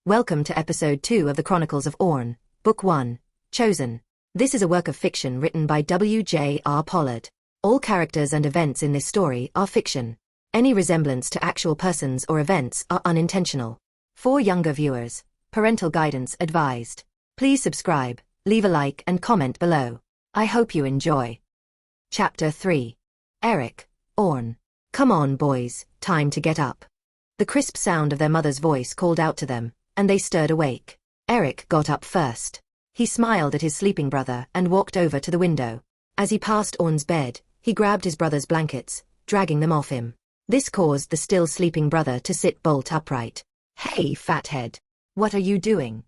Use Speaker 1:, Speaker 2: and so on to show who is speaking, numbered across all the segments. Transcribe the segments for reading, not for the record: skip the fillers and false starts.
Speaker 1: Welcome to Episode 2 of the Chronicles of Orn, Book 1, Chosen. This is a work of fiction written by W.J.R. Pollard. All characters and events in this story are fiction. Any resemblance to actual persons or events are unintentional. For younger viewers, parental guidance advised. Please subscribe, leave a like and comment below. I hope you enjoy. Chapter 3. Eric, Orn. Come on, boys, time to get up. The crisp sound of their mother's voice called out to them, and they stirred awake. Eric got up first. He smiled at his sleeping brother and walked over to the window. As he passed Orn's bed, he grabbed his brother's blankets, dragging them off him. This caused the still sleeping brother to sit bolt upright. "Hey, fathead. What are you doing?"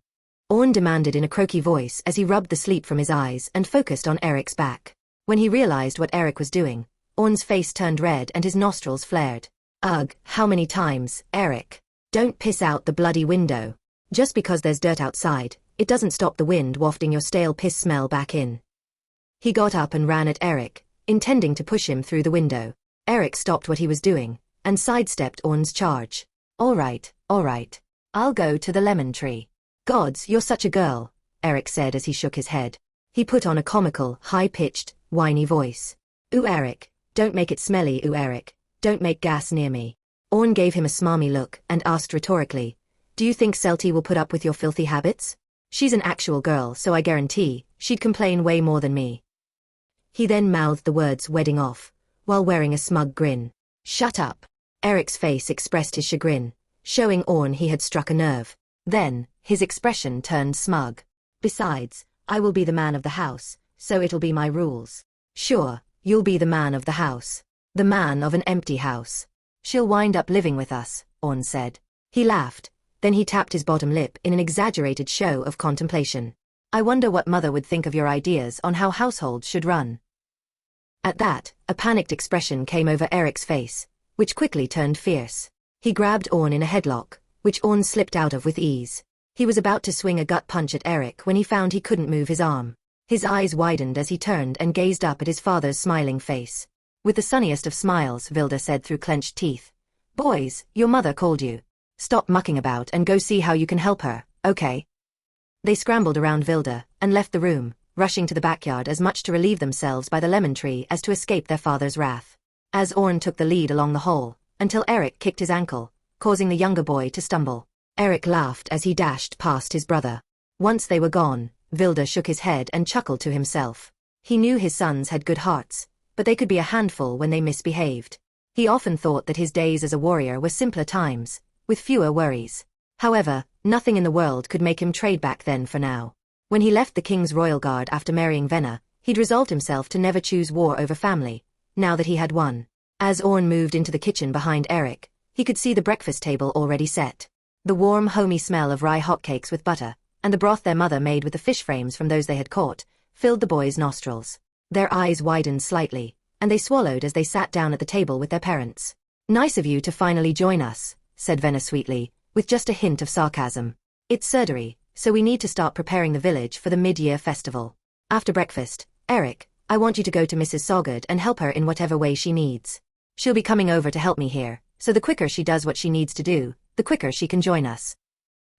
Speaker 1: Orn demanded in a croaky voice as he rubbed the sleep from his eyes and focused on Eric's back. When he realized what Eric was doing, Orn's face turned red and his nostrils flared. "Ugh, how many times, Eric? Don't piss out the bloody window. Just because there's dirt outside, it doesn't stop the wind wafting your stale piss smell back in." He got up and ran at Eric, intending to push him through the window. Eric stopped what he was doing and sidestepped Orn's charge. All right, I'll go to the lemon tree." "Gods, you're such a girl," Eric said as he shook his head. He put on a comical, high-pitched, whiny voice. "Ooh, Eric, don't make it smelly. Ooh, Eric, don't make gas near me." Orn gave him a smarmy look and asked rhetorically, "Do you think Selty will put up with your filthy habits? She's an actual girl, so I guarantee she'd complain way more than me." He then mouthed the words "wedding off," while wearing a smug grin. "Shut up." Eric's face expressed his chagrin, showing Orn he had struck a nerve. Then, his expression turned smug. "Besides, I will be the man of the house, so it'll be my rules." "Sure, you'll be the man of the house. The man of an empty house. She'll wind up living with us," Orn said. He laughed, then he tapped his bottom lip in an exaggerated show of contemplation. "I wonder what mother would think of your ideas on how households should run." At that, a panicked expression came over Eric's face, which quickly turned fierce. He grabbed Orn in a headlock, which Orn slipped out of with ease. He was about to swing a gut punch at Eric when he found he couldn't move his arm. His eyes widened as he turned and gazed up at his father's smiling face. With the sunniest of smiles, Vilda said through clenched teeth, "Boys, your mother called you. Stop mucking about and go see how you can help her, okay?" They scrambled around Vilda and left the room, rushing to the backyard as much to relieve themselves by the lemon tree as to escape their father's wrath. As Orn took the lead along the hall, until Eric kicked his ankle, causing the younger boy to stumble. Eric laughed as he dashed past his brother. Once they were gone, Vilda shook his head and chuckled to himself. He knew his sons had good hearts, but they could be a handful when they misbehaved. He often thought that his days as a warrior were simpler times, with fewer worries. However, nothing in the world could make him trade back then for now. When he left the King's Royal Guard after marrying Venna, he'd resolved himself to never choose war over family, now that he had won. As Orn moved into the kitchen behind Eric, he could see the breakfast table already set. The warm, homey smell of rye hotcakes with butter, and the broth their mother made with the fish frames from those they had caught, filled the boys' nostrils. Their eyes widened slightly, and they swallowed as they sat down at the table with their parents. "Nice of you to finally join us," said Venna sweetly, with just a hint of sarcasm. "It's surgery, so we need to start preparing the village for the mid-year festival. After breakfast, Eric, I want you to go to Mrs. Sogard and help her in whatever way she needs. She'll be coming over to help me here, so the quicker she does what she needs to do, the quicker she can join us."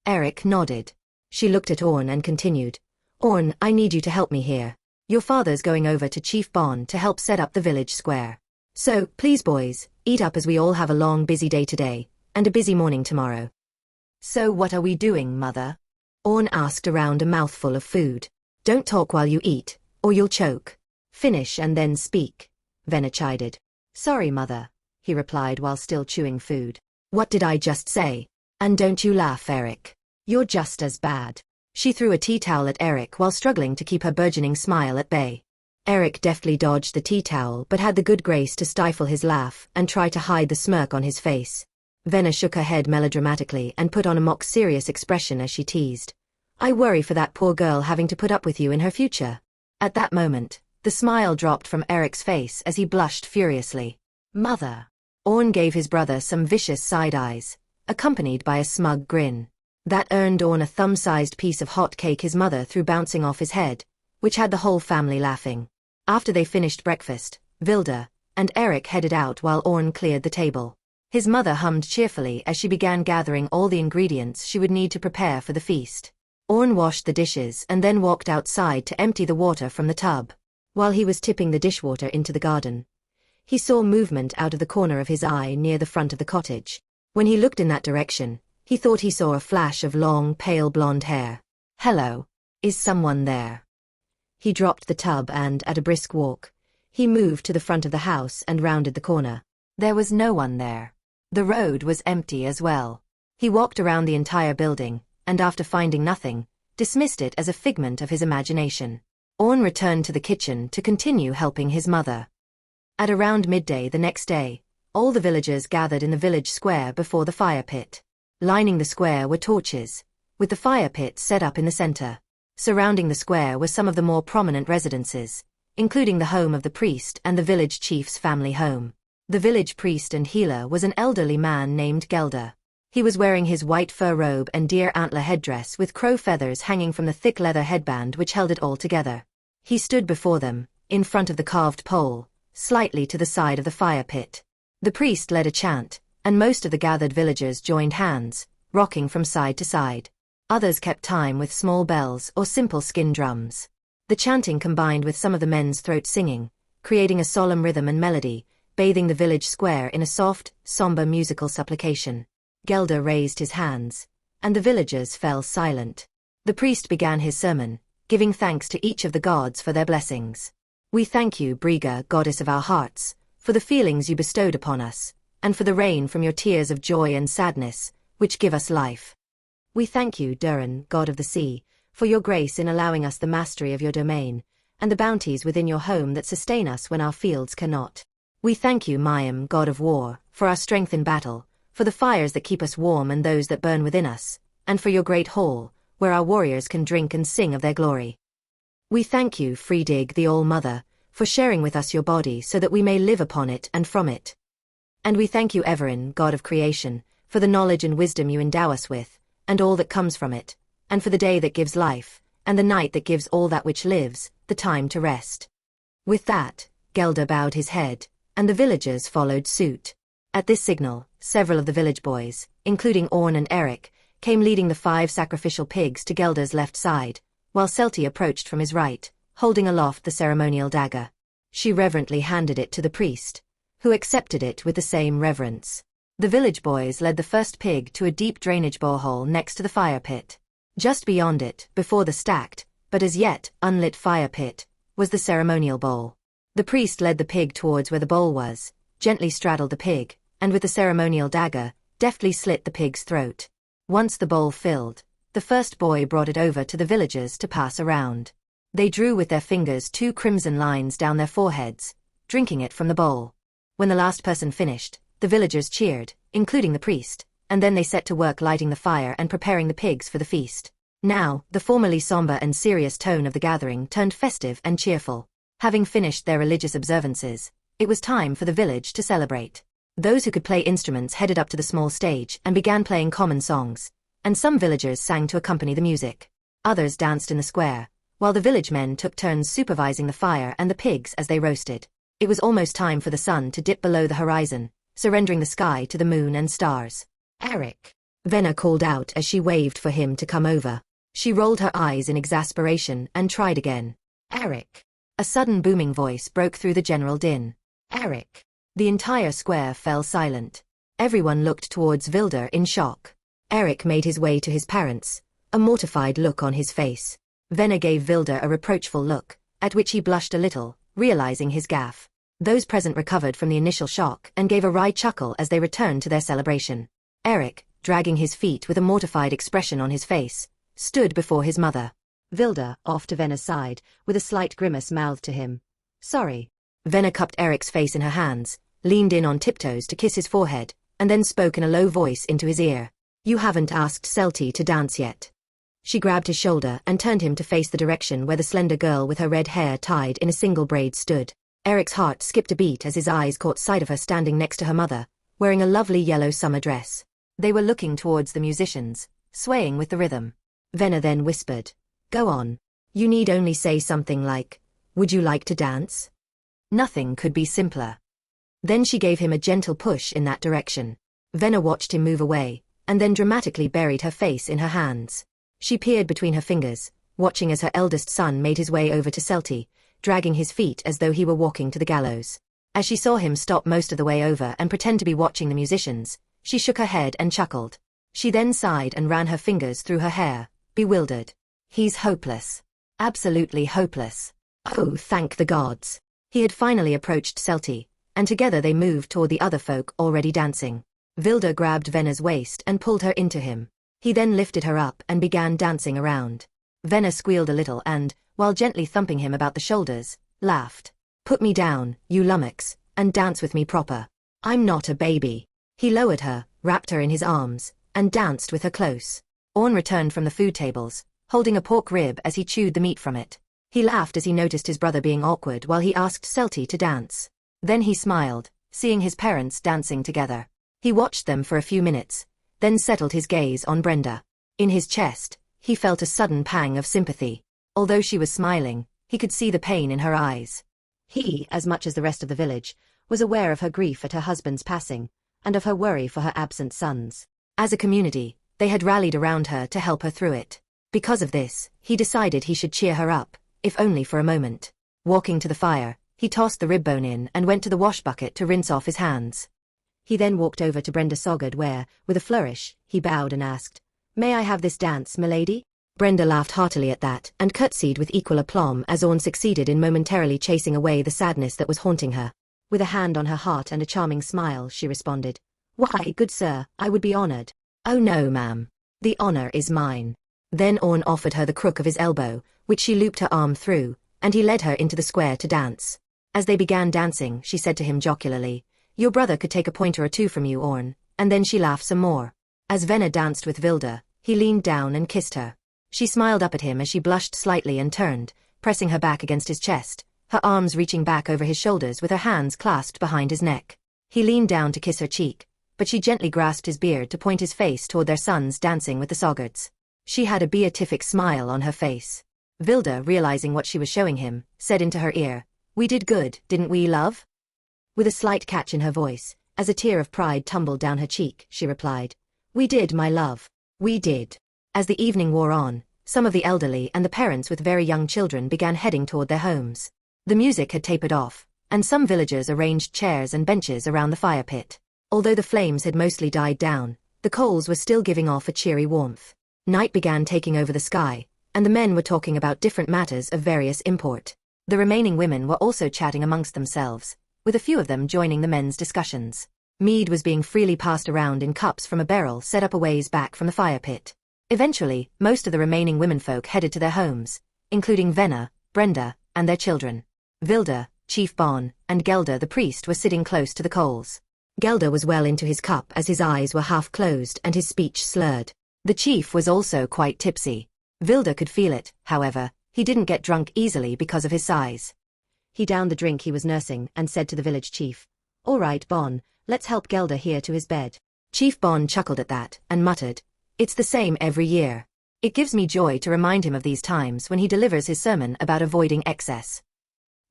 Speaker 1: Eric nodded. She looked at Orn and continued, "Orn, I need you to help me here. Your father's going over to Chief Bond to help set up the village square. So, please boys, eat up as we all have a long busy day today, and a busy morning tomorrow." "So what are we doing, Mother?" Orn asked around a mouthful of food. "Don't talk while you eat, or you'll choke. Finish and then speak," Venna chided. "Sorry, Mother," he replied while still chewing food. "What did I just say? And don't you laugh, Eric. You're just as bad." She threw a tea towel at Eric while struggling to keep her burgeoning smile at bay. Eric deftly dodged the tea towel but had the good grace to stifle his laugh and try to hide the smirk on his face. Venna shook her head melodramatically and put on a mock-serious expression as she teased, "I worry for that poor girl having to put up with you in her future." At that moment, the smile dropped from Eric's face as he blushed furiously. "Mother." Orn gave his brother some vicious side eyes, accompanied by a smug grin. That earned Orn a thumb-sized piece of hot cake his mother threw bouncing off his head, which had the whole family laughing. After they finished breakfast, Vilda and Eric headed out while Orn cleared the table. His mother hummed cheerfully as she began gathering all the ingredients she would need to prepare for the feast. Orn washed the dishes and then walked outside to empty the water from the tub. While he was tipping the dishwater into the garden, he saw movement out of the corner of his eye near the front of the cottage. When he looked in that direction, he thought he saw a flash of long, pale blonde hair. "Hello. Is someone there?" He dropped the tub and, at a brisk walk, he moved to the front of the house and rounded the corner. There was no one there. The road was empty as well. He walked around the entire building, and after finding nothing, dismissed it as a figment of his imagination. Orn returned to the kitchen to continue helping his mother. At around midday the next day, all the villagers gathered in the village square before the fire pit. Lining the square were torches, with the fire pit set up in the center. Surrounding the square were some of the more prominent residences, including the home of the priest and the village chief's family home. The village priest and healer was an elderly man named Gelder. He was wearing his white fur robe and deer antler headdress with crow feathers hanging from the thick leather headband which held it all together. He stood before them, in front of the carved pole, slightly to the side of the fire pit. The priest led a chant, and most of the gathered villagers joined hands, rocking from side to side. Others kept time with small bells or simple skin drums. The chanting combined with some of the men's throat singing, creating a solemn rhythm and melody, bathing the village square in a soft, somber musical supplication. Gelder raised his hands, and the villagers fell silent. The priest began his sermon, giving thanks to each of the gods for their blessings. "We thank you, Briga, goddess of our hearts, for the feelings you bestowed upon us, and for the rain from your tears of joy and sadness, which give us life. We thank you, Durin, god of the sea, for your grace in allowing us the mastery of your domain, and the bounties within your home that sustain us when our fields cannot. We thank you, Mayim, god of war, for our strength in battle, for the fires that keep us warm and those that burn within us, and for your great hall, where our warriors can drink and sing of their glory. We thank you, Fridig, the All-Mother, for sharing with us your body so that we may live upon it and from it. And we thank you, Everin, god of creation, for the knowledge and wisdom you endow us with, and all that comes from it, and for the day that gives life, and the night that gives all that which lives, the time to rest." With that, Gelder bowed his head, and the villagers followed suit. At this signal, several of the village boys, including Orn and Eric, came leading the 5 sacrificial pigs to Gelder's left side, while Selti approached from his right, holding aloft the ceremonial dagger. She reverently handed it to the priest, who accepted it with the same reverence. The village boys led the first pig to a deep drainage borehole next to the fire pit. Just beyond it, before the stacked, but as yet unlit fire pit, was the ceremonial bowl. The priest led the pig towards where the bowl was, gently straddled the pig, and with the ceremonial dagger, deftly slit the pig's throat. Once the bowl filled, the first boy brought it over to the villagers to pass around. They drew with their fingers 2 crimson lines down their foreheads, drinking it from the bowl. When the last person finished, the villagers cheered, including the priest, and then they set to work lighting the fire and preparing the pigs for the feast. Now, the formerly somber and serious tone of the gathering turned festive and cheerful. Having finished their religious observances, it was time for the village to celebrate. Those who could play instruments headed up to the small stage and began playing common songs, and some villagers sang to accompany the music. Others danced in the square, while the village men took turns supervising the fire and the pigs as they roasted. It was almost time for the sun to dip below the horizon, surrendering the sky to the moon and stars. "Eric," Venna called out as she waved for him to come over. She rolled her eyes in exasperation and tried again. "Eric." A sudden booming voice broke through the general din. "Eric." The entire square fell silent. Everyone looked towards Vilder in shock. Eric made his way to his parents, a mortified look on his face. Venna gave Vilder a reproachful look, at which he blushed a little, realizing his gaffe. Those present recovered from the initial shock and gave a wry chuckle as they returned to their celebration. Eric, dragging his feet with a mortified expression on his face, stood before his mother. Vilder, off to Venna's side, with a slight grimace mouthed to him. "Sorry." Venna cupped Eric's face in her hands, leaned in on tiptoes to kiss his forehead, and then spoke in a low voice into his ear. "You haven't asked Selti to dance yet." She grabbed his shoulder and turned him to face the direction where the slender girl with her red hair tied in a single braid stood. Eric's heart skipped a beat as his eyes caught sight of her standing next to her mother, wearing a lovely yellow summer dress. They were looking towards the musicians, swaying with the rhythm. Venna then whispered, "Go on. You need only say something like, 'Would you like to dance?' Nothing could be simpler." Then she gave him a gentle push in that direction. Venna watched him move away, and then dramatically buried her face in her hands. She peered between her fingers, watching as her eldest son made his way over to Celti, dragging his feet as though he were walking to the gallows. As she saw him stop most of the way over and pretend to be watching the musicians, she shook her head and chuckled. She then sighed and ran her fingers through her hair, bewildered. He's hopeless. Absolutely hopeless. Oh, thank the gods. He had finally approached Celti, and together they moved toward the other folk already dancing. Vilda grabbed Venna's waist and pulled her into him. He then lifted her up and began dancing around. Venna squealed a little and, while gently thumping him about the shoulders, laughed. Put me down, you lummox, and dance with me proper. I'm not a baby. He lowered her, wrapped her in his arms, and danced with her close. Orn returned from the food tables, holding a pork rib as he chewed the meat from it. He laughed as he noticed his brother being awkward while he asked Celti to dance. Then he smiled, seeing his parents dancing together. He watched them for a few minutes, then settled his gaze on Brenda. In his chest, he felt a sudden pang of sympathy. Although she was smiling, he could see the pain in her eyes. He, as much as the rest of the village, was aware of her grief at her husband's passing, and of her worry for her absent sons. As a community, they had rallied around her to help her through it. Because of this, he decided he should cheer her up, if only for a moment. Walking to the fire, he tossed the rib bone in and went to the wash bucket to rinse off his hands. He then walked over to Brenda Sogard where, with a flourish, he bowed and asked, "May I have this dance, milady?" Brenda laughed heartily at that and curtsied with equal aplomb as Orn succeeded in momentarily chasing away the sadness that was haunting her. With a hand on her heart and a charming smile, she responded, "Why, good sir, I would be honored." "Oh no, ma'am. The honor is mine." Then Orn offered her the crook of his elbow, which she looped her arm through, and he led her into the square to dance. As they began dancing, she said to him jocularly, "Your brother could take a pointer or two from you, Orn," and then she laughed some more. As Venna danced with Vilda, he leaned down and kissed her. She smiled up at him as she blushed slightly and turned, pressing her back against his chest, her arms reaching back over his shoulders with her hands clasped behind his neck. He leaned down to kiss her cheek, but she gently grasped his beard to point his face toward their sons dancing with the Sogards. She had a beatific smile on her face. Vilda, realizing what she was showing him, said into her ear, "We did good, didn't we, love?" With a slight catch in her voice, as a tear of pride tumbled down her cheek, she replied, "We did, my love. We did." As the evening wore on, some of the elderly and the parents with very young children began heading toward their homes. The music had tapered off, and some villagers arranged chairs and benches around the fire pit. Although the flames had mostly died down, the coals were still giving off a cheery warmth. Night began taking over the sky, and the men were talking about different matters of various import. The remaining women were also chatting amongst themselves, with a few of them joining the men's discussions. Mead was being freely passed around in cups from a barrel set up a ways back from the fire pit. Eventually, most of the remaining womenfolk headed to their homes, including Venna, Brenda, and their children. Vilda, Chief Bon, and Gelder the priest were sitting close to the coals. Gelder was well into his cup as his eyes were half closed and his speech slurred. The chief was also quite tipsy. Vilda could feel it, however, he didn't get drunk easily because of his size. He downed the drink he was nursing and said to the village chief, "All right, Bon, let's help Gelder here to his bed." Chief Bon chuckled at that and muttered, "It's the same every year. It gives me joy to remind him of these times when he delivers his sermon about avoiding excess."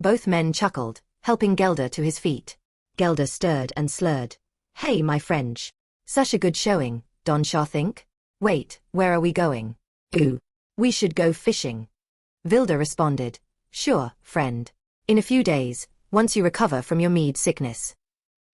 Speaker 1: Both men chuckled, helping Gelder to his feet. Gelder stirred and slurred. "Hey, my French. Such a good showing, Don Shaw think? Wait, where are we going?" "Ooh. We should go fishing." Vilda responded, "Sure, friend. In a few days, once you recover from your mead sickness."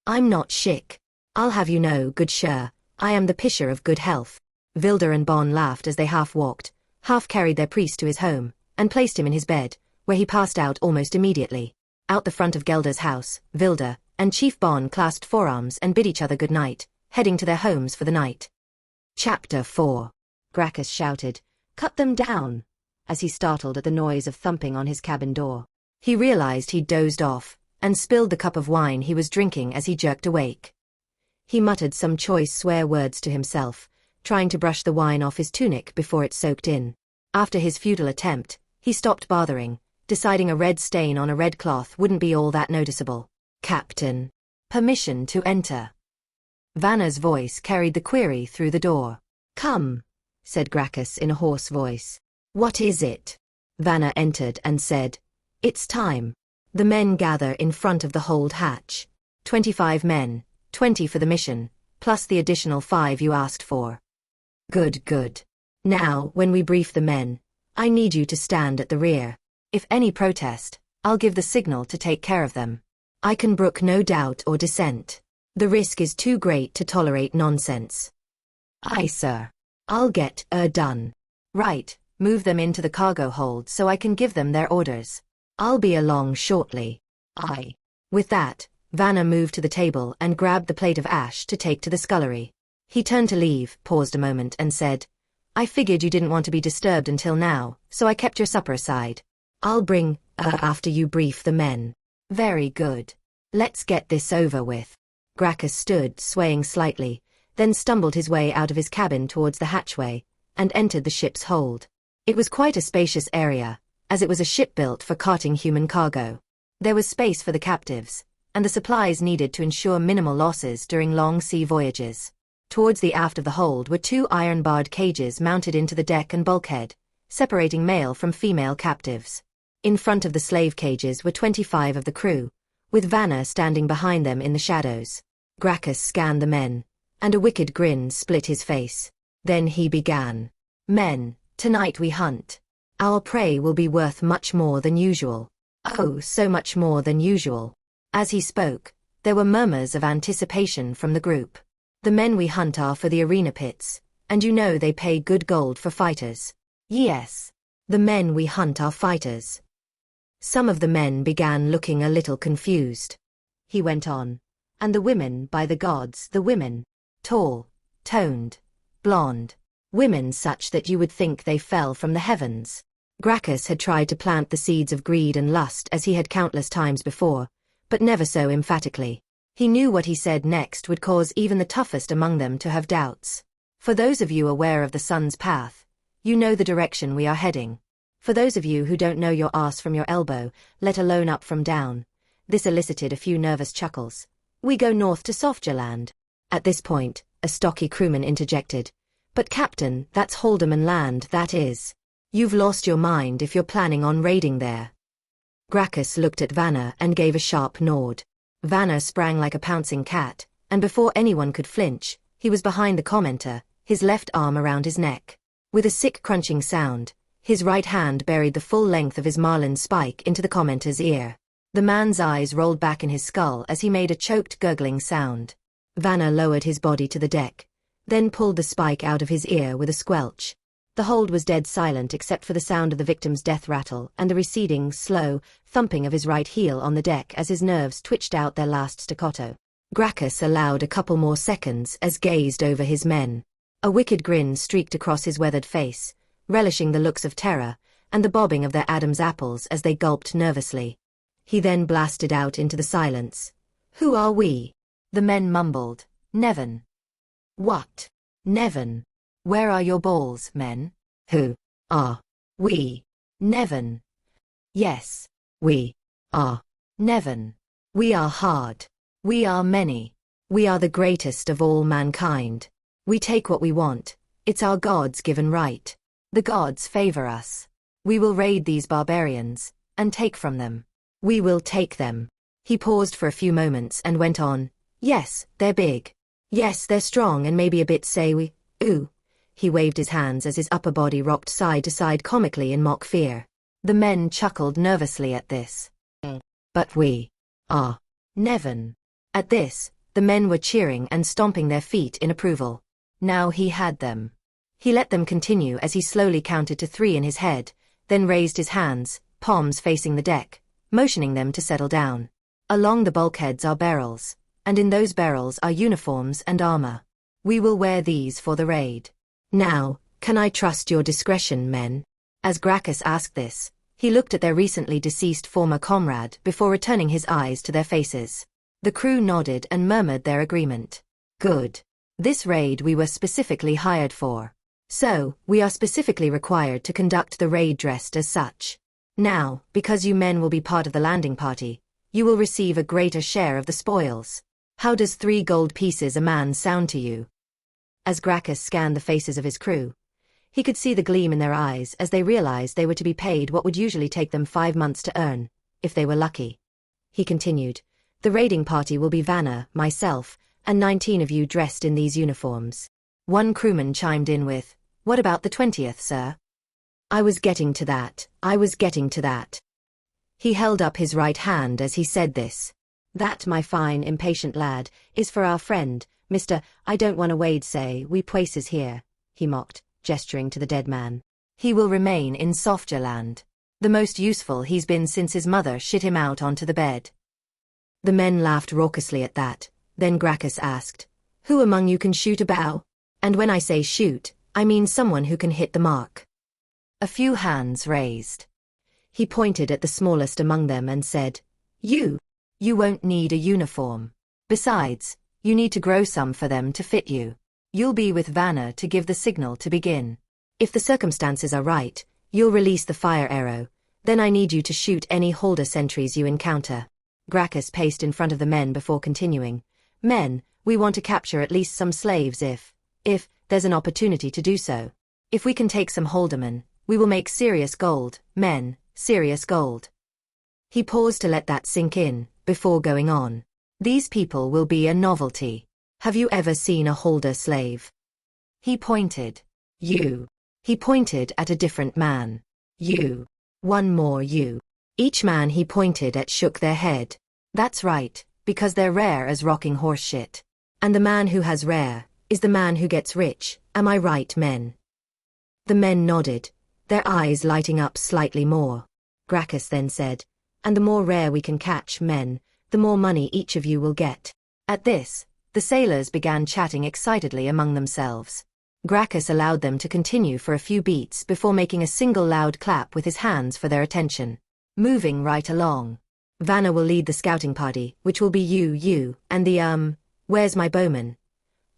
Speaker 1: "I'm not sick. I'll have you know, good sir, I am the pisher of good health." Vilda and Bon laughed as they half walked, half carried their priest to his home, and placed him in his bed, where he passed out almost immediately. Out the front of Gelder's house, Vilda and Chief Bon clasped forearms and bid each other good night, heading to their homes for the night. Chapter 4. Gracchus shouted, "Cut them down," as he startled at the noise of thumping on his cabin door. He realized he'd dozed off, and spilled the cup of wine he was drinking as he jerked awake. He muttered some choice swear words to himself, trying to brush the wine off his tunic before it soaked in. After his futile attempt, he stopped bothering, deciding a red stain on a red cloth wouldn't be all that noticeable. "Captain. Permission to enter." Vanna's voice carried the query through the door. "Come," said Gracchus in a hoarse voice. "What is it?" Vanna entered and said, "It's time." The men gather in front of the hold hatch. 25 men, 20 for the mission, plus the additional 5 you asked for. Good, good. Now, when we brief the men, I need you to stand at the rear. If any protest, I'll give the signal to take care of them. I can brook no doubt or dissent. The risk is too great to tolerate nonsense. Aye, sir. I'll get done. Right, move them into the cargo hold so I can give them their orders. I'll be along shortly. Aye. With that, Vanna moved to the table and grabbed the plate of ash to take to the scullery. He turned to leave, paused a moment and said, I figured you didn't want to be disturbed until now, so I kept your supper aside. I'll bring, after you brief the men. Very good. Let's get this over with. Gracchus stood, swaying slightly, then stumbled his way out of his cabin towards the hatchway, and entered the ship's hold. It was quite a spacious area, as it was a ship built for carting human cargo. There was space for the captives, and the supplies needed to ensure minimal losses during long sea voyages. Towards the aft of the hold were 2 iron-barred cages mounted into the deck and bulkhead, separating male from female captives. In front of the slave cages were 25 of the crew, with Vanna standing behind them in the shadows. Gracchus scanned the men, and a wicked grin split his face. Then he began. Men, tonight we hunt. Our prey will be worth much more than usual. Oh, so much more than usual. As he spoke, there were murmurs of anticipation from the group. The men we hunt are for the arena pits, and you know they pay good gold for fighters. Yes. The men we hunt are fighters. Some of the men began looking a little confused. He went on. And the women, by the gods, the women. Tall, toned, blonde. Women such that you would think they fell from the heavens. Gracchus had tried to plant the seeds of greed and lust as he had countless times before, but never so emphatically. He knew what he said next would cause even the toughest among them to have doubts. For those of you aware of the sun's path, you know the direction we are heading. For those of you who don't know your arse from your elbow, let alone up from down, this elicited a few nervous chuckles. We go north to Softjaland. At this point, a stocky crewman interjected. But Captain, that's Haldeman Land, that is. You've lost your mind if you're planning on raiding there. Gracchus looked at Vanna and gave a sharp nod. Vanna sprang like a pouncing cat, and before anyone could flinch, he was behind the commenter, his left arm around his neck. With a sick crunching sound, his right hand buried the full length of his marlin spike into the commenter's ear. The man's eyes rolled back in his skull as he made a choked gurgling sound. Vanna lowered his body to the deck, then pulled the spike out of his ear with a squelch. The hold was dead silent except for the sound of the victim's death rattle and the receding, slow, thumping of his right heel on the deck as his nerves twitched out their last staccato. Gracchus allowed a couple more seconds as gazed over his men. A wicked grin streaked across his weathered face, relishing the looks of terror, and the bobbing of their Adam's apples as they gulped nervously. He then blasted out into the silence. Who are we? The men mumbled. Nevin. What? Nevin. Where are your balls, men? Who are we? Nevin. Yes, we are Nevin. We are hard. We are many. We are the greatest of all mankind. We take what we want. It's our gods' given right. The gods favor us. We will raid these barbarians, and take from them. We will take them. He paused for a few moments and went on. Yes, they're big. Yes, they're strong and maybe a bit say-we. Ooh. He waved his hands as his upper body rocked side to side comically in mock fear. The men chuckled nervously at this. But we are Nevin. At this, the men were cheering and stomping their feet in approval. Now he had them. He let them continue as he slowly counted to 3 in his head, then raised his hands, palms facing the deck, motioning them to settle down. Along the bulkheads are barrels, and in those barrels are uniforms and armor. We will wear these for the raid. Now, can I trust your discretion, men? As Gracchus asked this, he looked at their recently deceased former comrade before returning his eyes to their faces. The crew nodded and murmured their agreement. Good. This raid we were specifically hired for. So, we are specifically required to conduct the raid dressed as such. Now, because you men will be part of the landing party, you will receive a greater share of the spoils. How does 3 gold pieces a man sound to you? As Gracchus scanned the faces of his crew, he could see the gleam in their eyes as they realized they were to be paid what would usually take them 5 months to earn, if they were lucky. He continued, the raiding party will be Vanna, myself, and 19 of you dressed in these uniforms. One crewman chimed in with, "What about the 20th, sir?" I was getting to that. He held up his right hand as he said this. "That, my fine, impatient lad, is for our friend, Mr. I don't want to wade say, we places here," he mocked, gesturing to the dead man. "He will remain in Softerland. The most useful he's been since his mother shit him out onto the bed." The men laughed raucously at that. Then Gracchus asked, "Who among you can shoot a bow? And when I say shoot, I mean someone who can hit the mark." A few hands raised. He pointed at the smallest among them and said, You won't need a uniform. Besides, you need to grow some for them to fit you. You'll be with Vanna to give the signal to begin. If the circumstances are right, you'll release the fire arrow. Then I need you to shoot any holder sentries you encounter." Gracchus paced in front of the men before continuing. "Men, we want to capture at least some slaves if there's an opportunity to do so. If we can take some holdermen, we will make serious gold, men, serious gold." He paused to let that sink in, before going on. "These people will be a novelty. Have you ever seen a holder slave?" He pointed. "You." He pointed at a different man. "You." One more "you." Each man he pointed at shook their head. "That's right, because they're rare as rocking horse shit. And the man who has rare is the man who gets rich, am I right, men?" The men nodded, their eyes lighting up slightly more. Gracchus then said, "And the more rare we can catch, men, the more money each of you will get." At this, the sailors began chatting excitedly among themselves. Gracchus allowed them to continue for a few beats before making a single loud clap with his hands for their attention. Moving right along. Vanna will lead the scouting party, which will be you, and the, where's my bowman?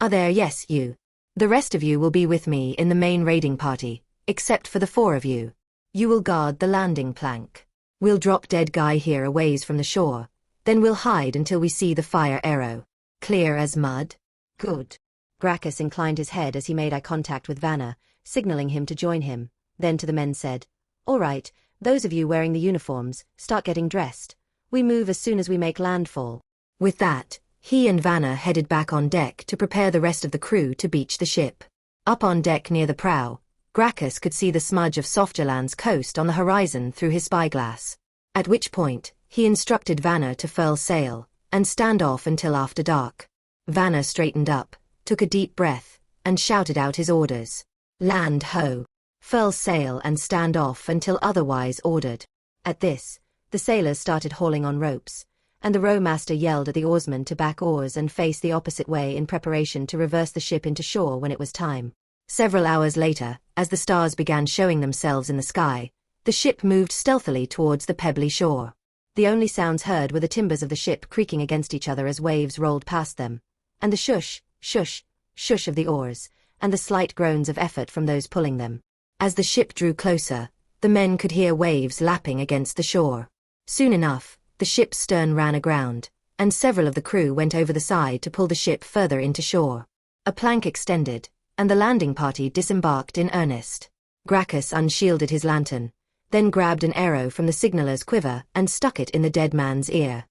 Speaker 1: "Ah, there, yes, you. The rest of you will be with me in the main raiding party, except for the 4 of you. You will guard the landing plank. We'll drop dead guy here a ways from the shore, then we'll hide until we see the fire arrow. Clear as mud?" "Good." Gracchus inclined his head as he made eye contact with Vanna, signaling him to join him, then to the men said, "All right, those of you wearing the uniforms, start getting dressed. We move as soon as we make landfall." With that, he and Vanna headed back on deck to prepare the rest of the crew to beach the ship. Up on deck near the prow, Gracchus could see the smudge of Softerland's coast on the horizon through his spyglass. At which point, he instructed Vanna to furl sail and stand off until after dark. Vanna straightened up, took a deep breath, and shouted out his orders. "Land ho! Furl sail and stand off until otherwise ordered." At this, the sailors started hauling on ropes, and the rowmaster yelled at the oarsmen to back oars and face the opposite way in preparation to reverse the ship into shore when it was time. Several hours later, as the stars began showing themselves in the sky, the ship moved stealthily towards the pebbly shore. The only sounds heard were the timbers of the ship creaking against each other as waves rolled past them, and the shush, shush, shush of the oars, and the slight groans of effort from those pulling them. As the ship drew closer, the men could hear waves lapping against the shore. Soon enough, the ship's stern ran aground, and several of the crew went over the side to pull the ship further into shore. A plank extended, and the landing party disembarked in earnest. Gracchus unshielded his lantern, then grabbed an arrow from the signaler's quiver and stuck it in the dead man's ear.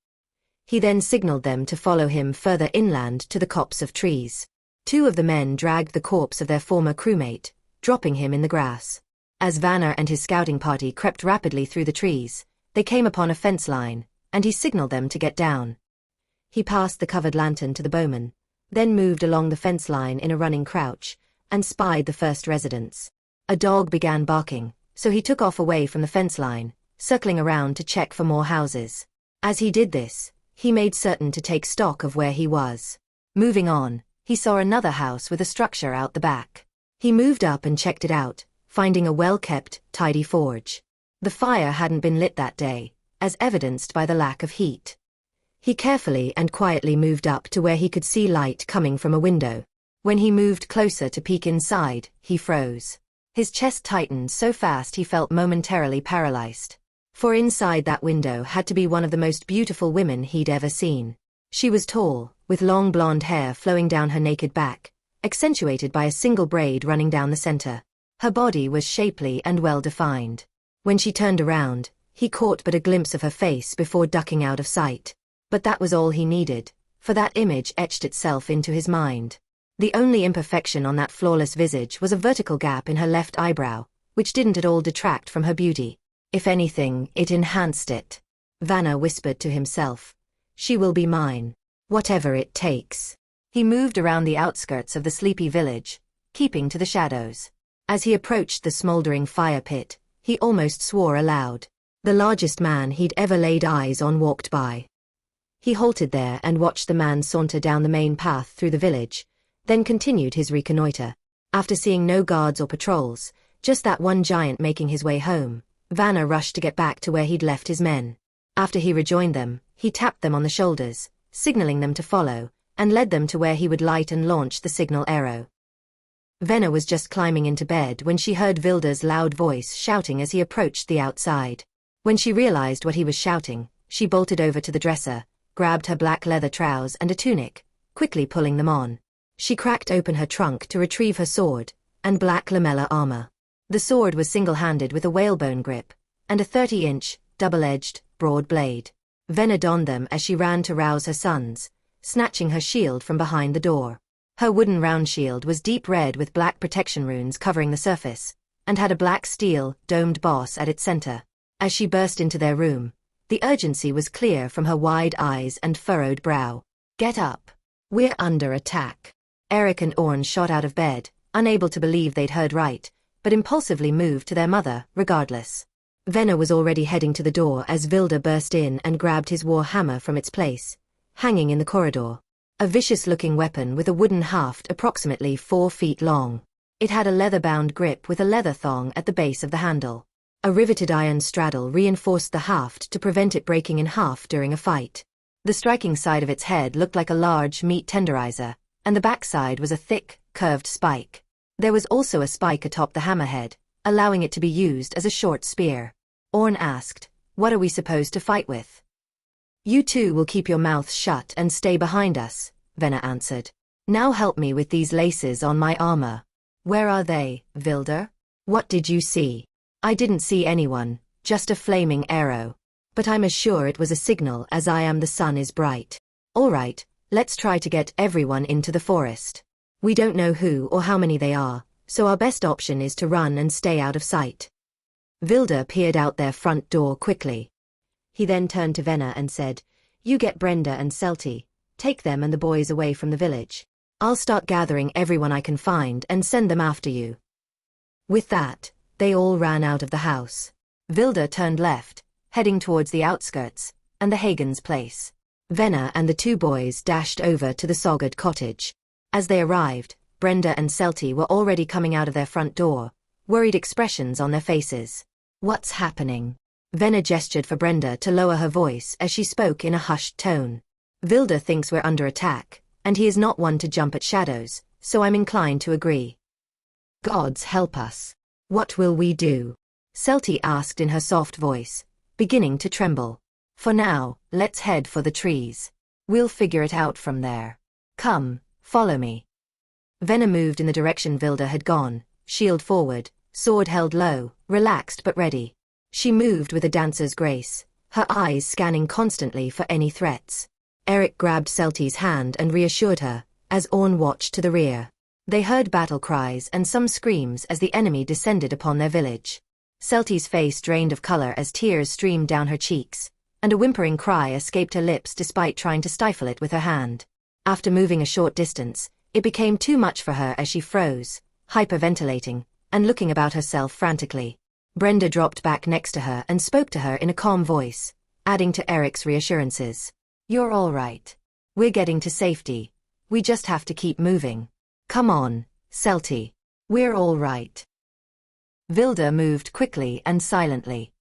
Speaker 1: He then signaled them to follow him further inland to the copse of trees. 2 of the men dragged the corpse of their former crewmate, dropping him in the grass. As Vanna and his scouting party crept rapidly through the trees, they came upon a fence line, and he signaled them to get down. He passed the covered lantern to the bowman, then moved along the fence line in a running crouch, and spied the first residence. A dog began barking, so he took off away from the fence line, circling around to check for more houses. As he did this, he made certain to take stock of where he was. Moving on, he saw another house with a structure out the back. He moved up and checked it out, finding a well-kept, tidy forge. The fire hadn't been lit that day, as evidenced by the lack of heat. He carefully and quietly moved up to where he could see light coming from a window. When he moved closer to peek inside, he froze. His chest tightened so fast he felt momentarily paralyzed. For inside that window had to be one of the most beautiful women he'd ever seen. She was tall, with long blonde hair flowing down her naked back, accentuated by a single braid running down the center. Her body was shapely and well-defined. When she turned around, he caught but a glimpse of her face before ducking out of sight. But that was all he needed, for that image etched itself into his mind. The only imperfection on that flawless visage was a vertical gap in her left eyebrow, which didn't at all detract from her beauty. If anything, it enhanced it. Vanna whispered to himself. She will be mine. Whatever it takes. He moved around the outskirts of the sleepy village, keeping to the shadows. As he approached the smoldering fire pit, he almost swore aloud. The largest man he'd ever laid eyes on walked by. He halted there and watched the man saunter down the main path through the village, then continued his reconnoiter. After seeing no guards or patrols, just that one giant making his way home, Vanna rushed to get back to where he'd left his men. After he rejoined them, he tapped them on the shoulders, signaling them to follow, and led them to where he would light and launch the signal arrow. Venna was just climbing into bed when she heard Vilda's loud voice shouting as he approached the outside. When she realized what he was shouting, she bolted over to the dresser, grabbed her black leather trousers and a tunic, quickly pulling them on. She cracked open her trunk to retrieve her sword and black lamella armor. The sword was single-handed with a whalebone grip and a 30-inch, double-edged, broad blade. Venna donned them as she ran to rouse her sons, snatching her shield from behind the door. Her wooden round shield was deep red with black protection runes covering the surface, and had a black steel, domed boss at its center. As she burst into their room, the urgency was clear from her wide eyes and furrowed brow. Get up. We're under attack. Eric and Orn shot out of bed, unable to believe they'd heard right, but impulsively moved to their mother, regardless. Venna was already heading to the door as Vilda burst in and grabbed his war hammer from its place, hanging in the corridor. A vicious-looking weapon with a wooden haft approximately 4 feet long. It had a leather-bound grip with a leather thong at the base of the handle. A riveted iron straddle reinforced the haft to prevent it breaking in half during a fight. The striking side of its head looked like a large meat tenderizer, and the backside was a thick, curved spike. There was also a spike atop the hammerhead, allowing it to be used as a short spear. Orn asked, "What are we supposed to fight with?" "You two will keep your mouths shut and stay behind us," Venna answered. "Now help me with these laces on my armor." "Where are they, Vilda? What did you see?" "I didn't see anyone, just a flaming arrow. But I'm as sure it was a signal as I am the sun is bright." "All right, let's try to get everyone into the forest. We don't know who or how many they are, so our best option is to run and stay out of sight." Vilda peered out their front door quickly. He then turned to Venna and said, "You get Brenda and Selty, take them and the boys away from the village. I'll start gathering everyone I can find and send them after you." With that, they all ran out of the house. Vilda turned left, heading towards the outskirts, and the Hagen's place. Venna and the 2 boys dashed over to the Sogard cottage. As they arrived, Brenda and Selty were already coming out of their front door, worried expressions on their faces. "What's happening?" Venna gestured for Brenda to lower her voice as she spoke in a hushed tone. "Vilda thinks we're under attack, and he is not one to jump at shadows, so I'm inclined to agree." "Gods help us. What will we do?" Selty asked in her soft voice, beginning to tremble. "For now, let's head for the trees. We'll figure it out from there. Come, follow me." Venna moved in the direction Vilda had gone, shield forward, sword held low, relaxed but ready. She moved with a dancer's grace, her eyes scanning constantly for any threats. Eric grabbed Selty's hand and reassured her, as Orn watched to the rear. They heard battle cries and some screams as the enemy descended upon their village. Selty's face drained of color as tears streamed down her cheeks, and a whimpering cry escaped her lips despite trying to stifle it with her hand. After moving a short distance, it became too much for her as she froze, hyperventilating, and looking about herself frantically. Brenda dropped back next to her and spoke to her in a calm voice, adding to Eric's reassurances. "You're all right. We're getting to safety. We just have to keep moving. Come on, Selty. We're all right." Vilda moved quickly and silently.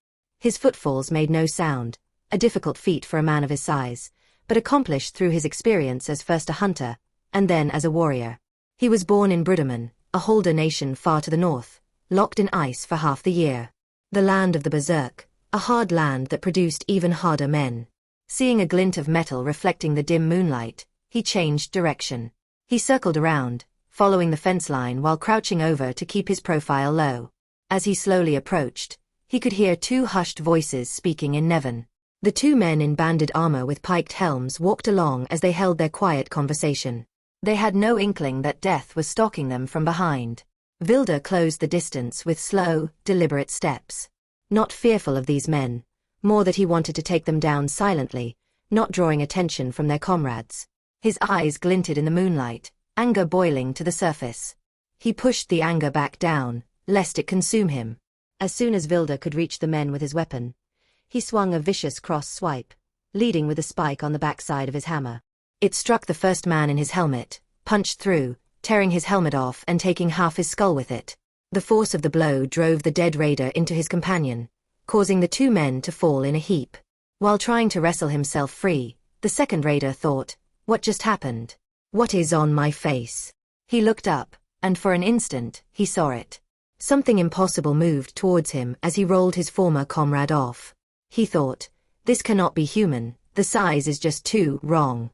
Speaker 1: His footfalls made no sound, a difficult feat for a man of his size, but accomplished through his experience as first a hunter, and then as a warrior. He was born in Bruderman, a Holder nation far to the north, locked in ice for half the year. The land of the Berserk, a hard land that produced even harder men. Seeing a glint of metal reflecting the dim moonlight, he changed direction. He circled around, following the fence line while crouching over to keep his profile low. As he slowly approached, he could hear 2 hushed voices speaking in Nevan. The two men in banded armor with piked helms walked along as they held their quiet conversation. They had no inkling that death was stalking them from behind. Vilda closed the distance with slow, deliberate steps. Not fearful of these men, more that he wanted to take them down silently, not drawing attention from their comrades. His eyes glinted in the moonlight, anger boiling to the surface. He pushed the anger back down, lest it consume him. As soon as Vilda could reach the men with his weapon, he swung a vicious cross swipe, leading with a spike on the backside of his hammer. It struck the first man in his helmet, punched through, tearing his helmet off and taking half his skull with it. The force of the blow drove the dead raider into his companion, causing the two men to fall in a heap. While trying to wrestle himself free, the second raider thought, "What just happened? What is on my face?" He looked up, and for an instant, he saw it. Something impossible moved towards him as he rolled his former comrade off. He thought, "This cannot be human, the size is just too wrong."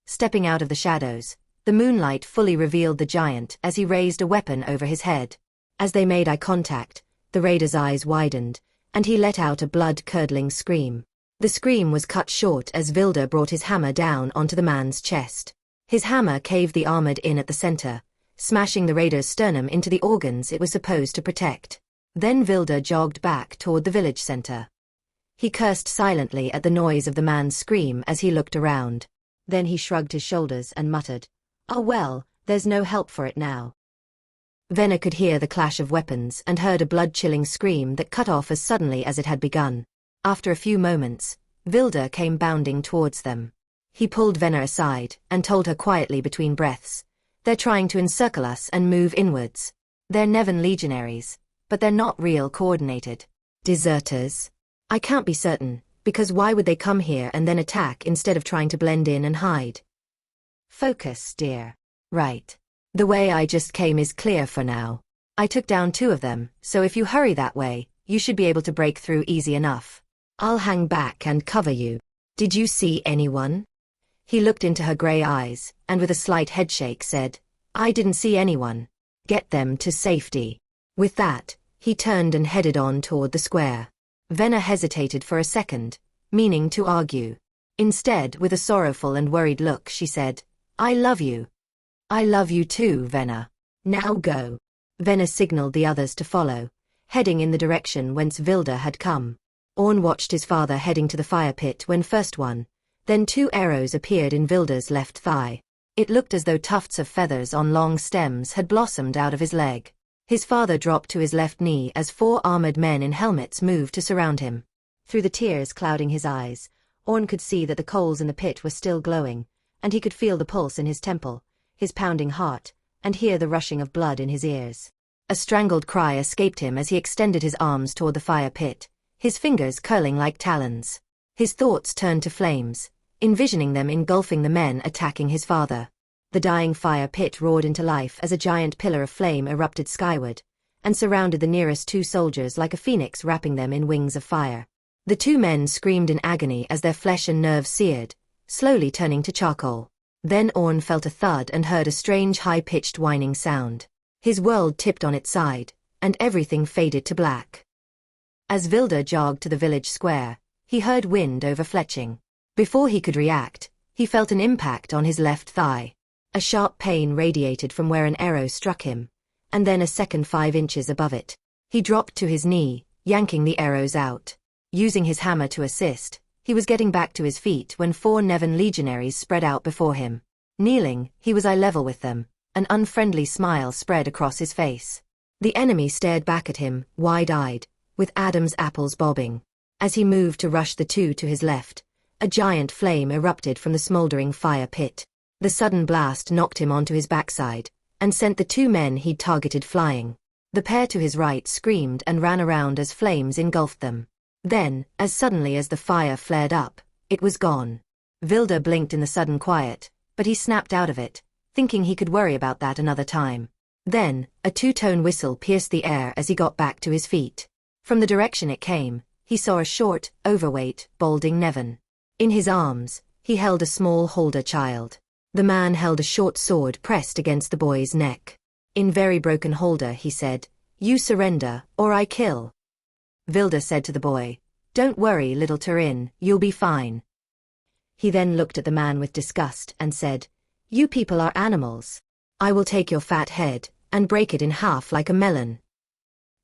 Speaker 1: Stepping out of the shadows, the moonlight fully revealed the giant as he raised a weapon over his head. As they made eye contact, the raider's eyes widened, and he let out a blood-curdling scream. The scream was cut short as Vilda brought his hammer down onto the man's chest. His hammer caved the armored in at the center, smashing the raider's sternum into the organs it was supposed to protect. Then Vilda jogged back toward the village center. He cursed silently at the noise of the man's scream as he looked around. Then he shrugged his shoulders and muttered, "Oh well, there's no help for it now." Venner could hear the clash of weapons and heard a blood-chilling scream that cut off as suddenly as it had begun. After a few moments, Vilda came bounding towards them. He pulled Venner aside and told her quietly between breaths, "They're trying to encircle us and move inwards. They're Nevan legionaries, but they're not real coordinated. Deserters? I can't be certain, because why would they come here and then attack instead of trying to blend in and hide? Focus, dear. Right. The way I just came is clear for now. I took down 2 of them, so if you hurry that way, you should be able to break through easy enough. I'll hang back and cover you. Did you see anyone?" He looked into her gray eyes, and with a slight headshake said, "I didn't see anyone. Get them to safety." With that, he turned and headed on toward the square. Venner hesitated for a second, meaning to argue. Instead, with a sorrowful and worried look, she said, "I love you." "I love you too, Venner. Now go." Venner signaled the others to follow, heading in the direction whence Vilda had come. Orn watched his father heading to the fire pit when first one, then 2 arrows appeared in Vilda's left thigh. It looked as though tufts of feathers on long stems had blossomed out of his leg. His father dropped to his left knee as 4 armored men in helmets moved to surround him. Through the tears clouding his eyes, Orn could see that the coals in the pit were still glowing, and he could feel the pulse in his temple, his pounding heart, and hear the rushing of blood in his ears. A strangled cry escaped him as he extended his arms toward the fire pit, his fingers curling like talons. His thoughts turned to flames, envisioning them engulfing the men attacking his father. The dying fire pit roared into life as a giant pillar of flame erupted skyward, and surrounded the nearest 2 soldiers like a phoenix wrapping them in wings of fire. The 2 men screamed in agony as their flesh and nerves seared, slowly turning to charcoal. Then Orn felt a thud and heard a strange high-pitched whining sound. His world tipped on its side, and everything faded to black. As Vilda jogged to the village square, he heard wind over fletching. Before he could react, he felt an impact on his left thigh. A sharp pain radiated from where an arrow struck him, and then a second 5 inches above it. He dropped to his knee, yanking the arrows out. Using his hammer to assist, he was getting back to his feet when 4 Nevan legionaries spread out before him. Kneeling, he was eye level with them, an unfriendly smile spread across his face. The enemy stared back at him, wide-eyed, with Adam's apples bobbing. As he moved to rush the 2 to his left, a giant flame erupted from the smoldering fire pit. The sudden blast knocked him onto his backside, and sent the 2 men he'd targeted flying. The pair to his right screamed and ran around as flames engulfed them. Then, as suddenly as the fire flared up, it was gone. Vilda blinked in the sudden quiet, but he snapped out of it, thinking he could worry about that another time. Then, a 2-tone whistle pierced the air as he got back to his feet. From the direction it came, he saw a short, overweight, balding Nevan. In his arms, he held a small Holder child. The man held a short sword pressed against the boy's neck. In very broken Holder, he said, "You surrender, or I kill." Vilda said to the boy, Don't worry, little Turin, you'll be fine. He then looked at the man with disgust and said, You people are animals. I will take your fat head and break it in half like a melon.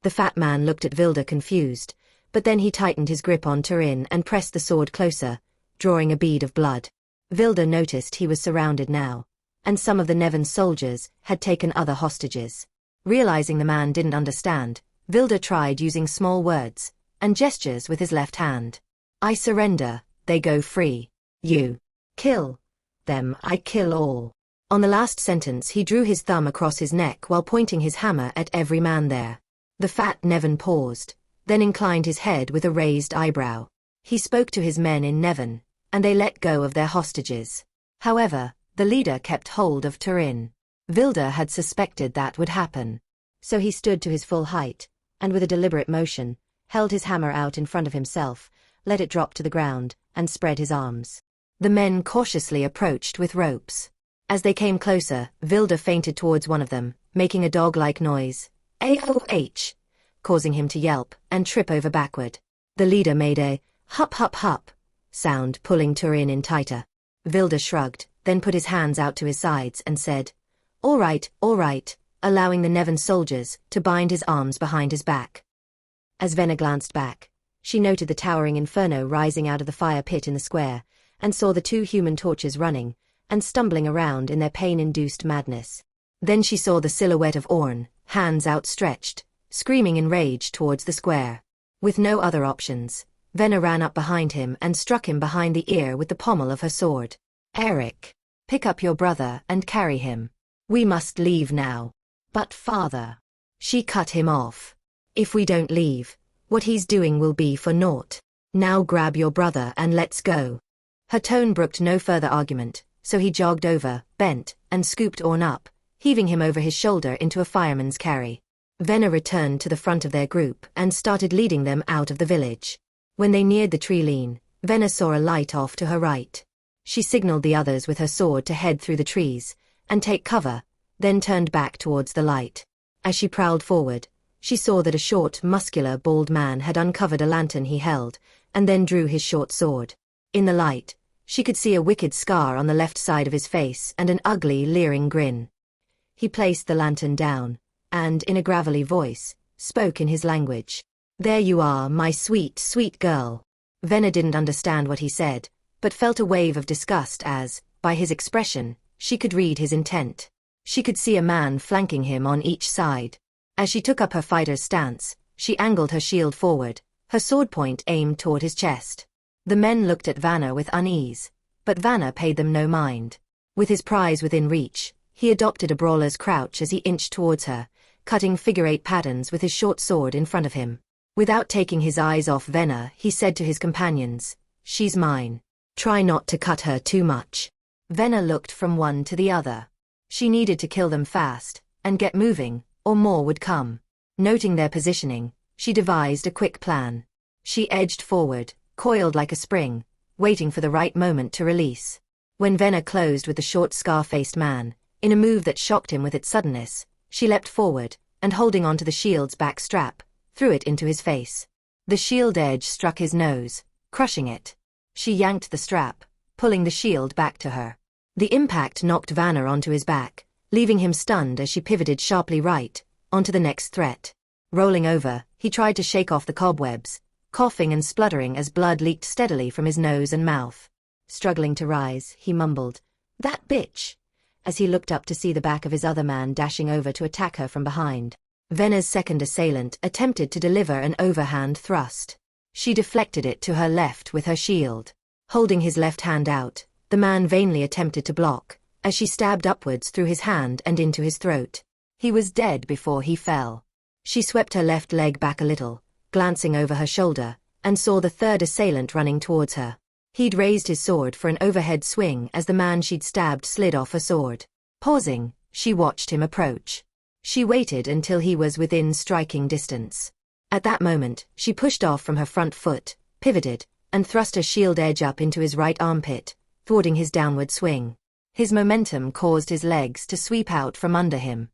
Speaker 1: The fat man looked at Vilda confused, but then he tightened his grip on Turin and pressed the sword closer, drawing a bead of blood. Vilda noticed he was surrounded now, and some of the Nevan soldiers had taken other hostages. Realizing the man didn't understand, Vilda tried using small words and gestures with his left hand. I surrender, they go free. You kill them, I kill all. On the last sentence he drew his thumb across his neck while pointing his hammer at every man there. The fat Nevan paused, then inclined his head with a raised eyebrow. He spoke to his men in Nevan, and they let go of their hostages. However, the leader kept hold of Turin. Vilda had suspected that would happen. So he stood to his full height, and with a deliberate motion, held his hammer out in front of himself, let it drop to the ground, and spread his arms. The men cautiously approached with ropes. As they came closer, Vilda feinted towards one of them, making a dog-like noise, "Aoh," causing him to yelp and trip over backward. The leader made a hup hup hup sound, pulling Turin in tighter. Vilda shrugged, then put his hands out to his sides and said, all right, allowing the Nevan soldiers to bind his arms behind his back. As Venna glanced back, she noted the towering inferno rising out of the fire pit in the square, and saw the two human torches running and stumbling around in their pain-induced madness. Then she saw the silhouette of Orn, hands outstretched, screaming in rage towards the square. With no other options, Venna ran up behind him and struck him behind the ear with the pommel of her sword. Eric, pick up your brother and carry him. We must leave now. But father. She cut him off. If we don't leave, what he's doing will be for naught. Now grab your brother and let's go. Her tone brooked no further argument, so he jogged over, bent, and scooped Orn up, heaving him over his shoulder into a fireman's carry. Venna returned to the front of their group and started leading them out of the village. When they neared the tree line, Venna saw a light off to her right. She signaled the others with her sword to head through the trees and take cover, then turned back towards the light. As she prowled forward, she saw that a short, muscular, bald man had uncovered a lantern he held, and then drew his short sword. In the light, she could see a wicked scar on the left side of his face and an ugly, leering grin. He placed the lantern down, and, in a gravelly voice, spoke in his language. There you are, my sweet, sweet girl. Venna didn't understand what he said, but felt a wave of disgust as, by his expression, she could read his intent. She could see a man flanking him on each side. As she took up her fighter's stance, she angled her shield forward, her sword point aimed toward his chest. The men looked at Vanna with unease, but Vanna paid them no mind. With his prize within reach, he adopted a brawler's crouch as he inched towards her, cutting figure-8 patterns with his short sword in front of him. Without taking his eyes off Venna, he said to his companions, "She's mine. Try not to cut her too much." Venna looked from one to the other. She needed to kill them fast, and get moving, or more would come. Noting their positioning, she devised a quick plan. She edged forward, coiled like a spring, waiting for the right moment to release. When Venna closed with the short scar-faced man, in a move that shocked him with its suddenness, she leapt forward, and holding onto the shield's back strap, threw it into his face. The shield edge struck his nose, crushing it. She yanked the strap, pulling the shield back to her. The impact knocked Vanna onto his back, leaving him stunned as she pivoted sharply right, onto the next threat. Rolling over, he tried to shake off the cobwebs, coughing and spluttering as blood leaked steadily from his nose and mouth. Struggling to rise, he mumbled, "That bitch," as he looked up to see the back of his other man dashing over to attack her from behind. Venna's second assailant attempted to deliver an overhand thrust. She deflected it to her left with her shield. Holding his left hand out, the man vainly attempted to block, as she stabbed upwards through his hand and into his throat. He was dead before he fell. She swept her left leg back a little, glancing over her shoulder, and saw the third assailant running towards her. He'd raised his sword for an overhead swing as the man she'd stabbed slid off her sword. Pausing, she watched him approach. She waited until he was within striking distance. At that moment, she pushed off from her front foot, pivoted, and thrust her shield edge up into his right armpit, thwarting his downward swing. His momentum caused his legs to sweep out from under him.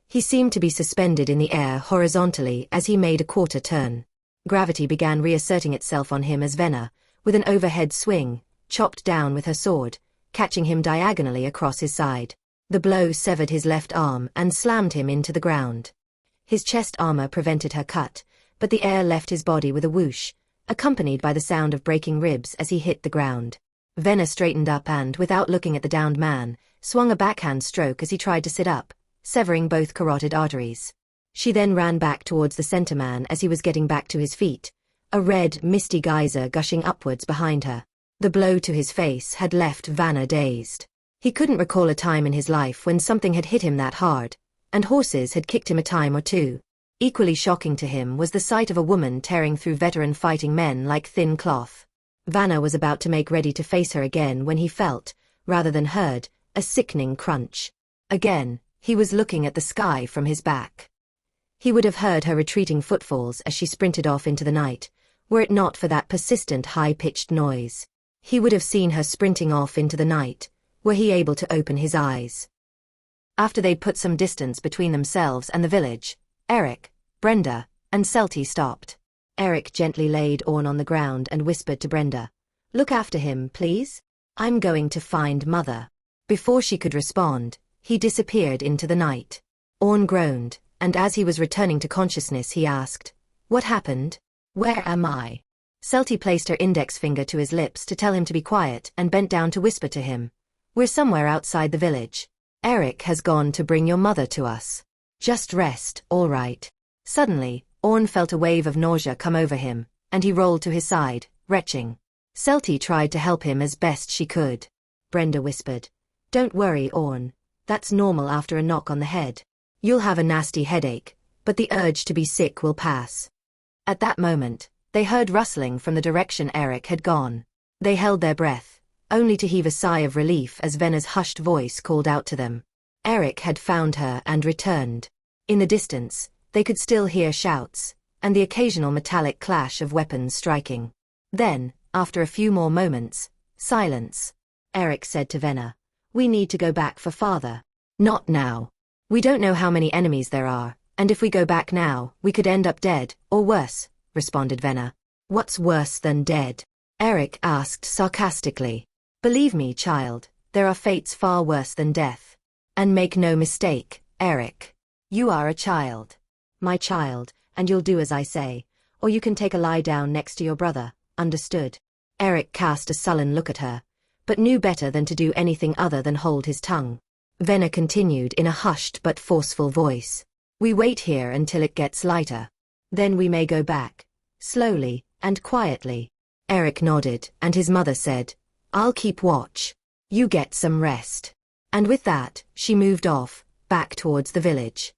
Speaker 1: He seemed to be suspended in the air horizontally as he made a quarter turn. Gravity began reasserting itself on him as Venna, with an overhead swing, chopped down with her sword, catching him diagonally across his side. The blow severed his left arm and slammed him into the ground. His chest armor prevented her cut, but the air left his body with a whoosh, accompanied by the sound of breaking ribs as he hit the ground. Venna straightened up and, without looking at the downed man, swung a backhand stroke as he tried to sit up, severing both carotid arteries. She then ran back towards the center man as he was getting back to his feet, a red, misty geyser gushing upwards behind her. The blow to his face had left Vanna dazed. He couldn't recall a time in his life when something had hit him that hard, and horses had kicked him a time or two. Equally shocking to him was the sight of a woman tearing through veteran fighting men like thin cloth. Vanna was about to make ready to face her again when he felt, rather than heard, a sickening crunch. Again, he was looking at the sky from his back. He would have heard her retreating footfalls as she sprinted off into the night, were it not for that persistent high-pitched noise. He would have seen her sprinting off into the night, were he able to open his eyes. After they'd put some distance between themselves and the village, Eric, Brenda, and Celty stopped. Eric gently laid Orn on the ground and whispered to Brenda, "Look after him, please. I'm going to find Mother." Before she could respond, he disappeared into the night. Orn groaned, and as he was returning to consciousness he asked, "What happened? Where am I?" Celty placed her index finger to his lips to tell him to be quiet and bent down to whisper to him, "We're somewhere outside the village. Eric has gone to bring your mother to us. Just rest, all right." Suddenly, Orn felt a wave of nausea come over him, and he rolled to his side, retching. Celty tried to help him as best she could. Brenda whispered, "Don't worry, Orn. That's normal after a knock on the head. You'll have a nasty headache, but the urge to be sick will pass." At that moment, they heard rustling from the direction Eric had gone. They held their breath, only to heave a sigh of relief as Venna's hushed voice called out to them. Eric had found her and returned. In the distance, they could still hear shouts, and the occasional metallic clash of weapons striking. Then, after a few more moments, silence. Eric said to Venna, "We need to go back for Father." "Not now. We don't know how many enemies there are, and if we go back now, we could end up dead, or worse," responded Venna. "What's worse than dead?" Eric asked sarcastically. "Believe me, child, there are fates far worse than death. And make no mistake, Eric. You are a child. My child, and you'll do as I say, or you can take a lie down next to your brother, understood?" Eric cast a sullen look at her, but knew better than to do anything other than hold his tongue. Venna continued in a hushed but forceful voice. "We wait here until it gets lighter. Then we may go back, slowly and quietly." Eric nodded, and his mother said, "I'll keep watch. You get some rest." And with that, she moved off, back towards the village.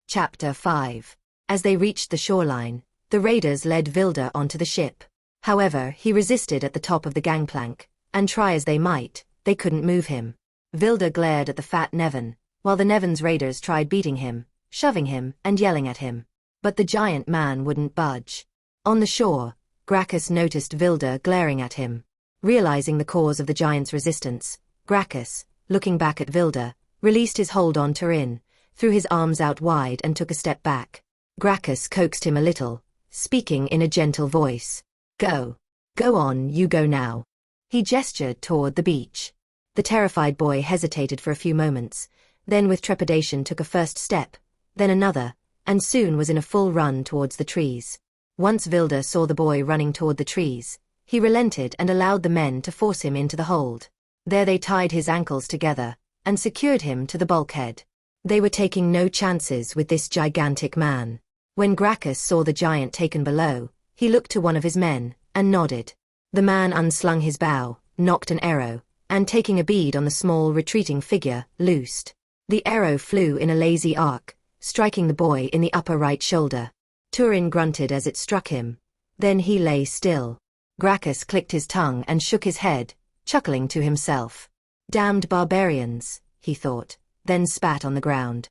Speaker 1: Chapter 5. As they reached the shoreline, the raiders led Vilda onto the ship. However, he resisted at the top of the gangplank, and try as they might, they couldn't move him. Vilda glared at the fat Nevin, while the Nevin's raiders tried beating him, shoving him, and yelling at him. But the giant man wouldn't budge. On the shore, Gracchus noticed Vilda glaring at him. Realizing the cause of the giant's resistance, Gracchus, looking back at Vilda, released his hold on Turin, threw his arms out wide and took a step back. Gracchus coaxed him a little, speaking in a gentle voice. Go. Go on, you go now." He gestured toward the beach. The terrified boy hesitated for a few moments, then with trepidation took a first step, then another, and soon was in a full run towards the trees. Once Vilda saw the boy running toward the trees, he relented and allowed the men to force him into the hold. There they tied his ankles together, and secured him to the bulkhead. They were taking no chances with this gigantic man. When Gracchus saw the giant taken below, he looked to one of his men, and nodded. The man unslung his bow, nocked an arrow, and taking a bead on the small retreating figure, loosed. The arrow flew in a lazy arc, striking the boy in the upper right shoulder. Turin grunted as it struck him. Then he lay still. Gracchus clicked his tongue and shook his head, chuckling to himself. "Damned barbarians," he thought, then spat on the ground.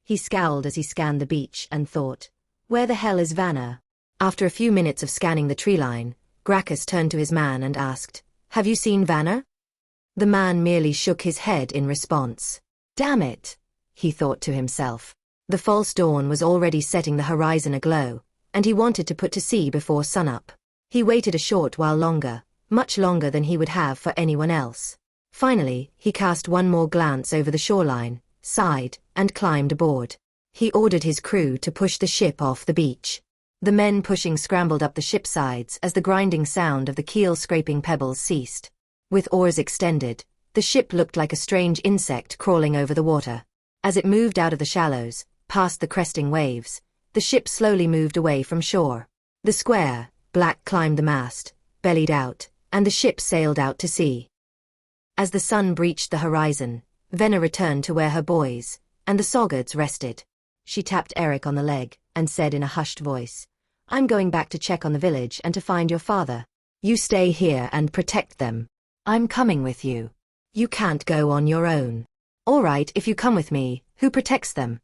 Speaker 1: He scowled as he scanned the beach and thought, "Where the hell is Vanna?" After a few minutes of scanning the tree line, Gracchus turned to his man and asked, "Have you seen Vanna?" The man merely shook his head in response. "Damn it," he thought to himself. The false dawn was already setting the horizon aglow, and he wanted to put to sea before sunup. He waited a short while longer, much longer than he would have for anyone else. Finally, he cast one more glance over the shoreline, sighed, and climbed aboard. He ordered his crew to push the ship off the beach. The men pushing scrambled up the ship's sides as the grinding sound of the keel scraping pebbles ceased. With oars extended, the ship looked like a strange insect crawling over the water. As it moved out of the shallows, past the cresting waves, the ship slowly moved away from shore. The square, black climbed the mast, bellied out, and the ship sailed out to sea. As the sun breached the horizon, Venna returned to where her boys and the Soggards rested. She tapped Eric on the leg and said in a hushed voice, "I'm going back to check on the village and to find your father. You stay here and protect them. I'm coming with you. You can't go on your own." "All right, if you come with me, who protects them?"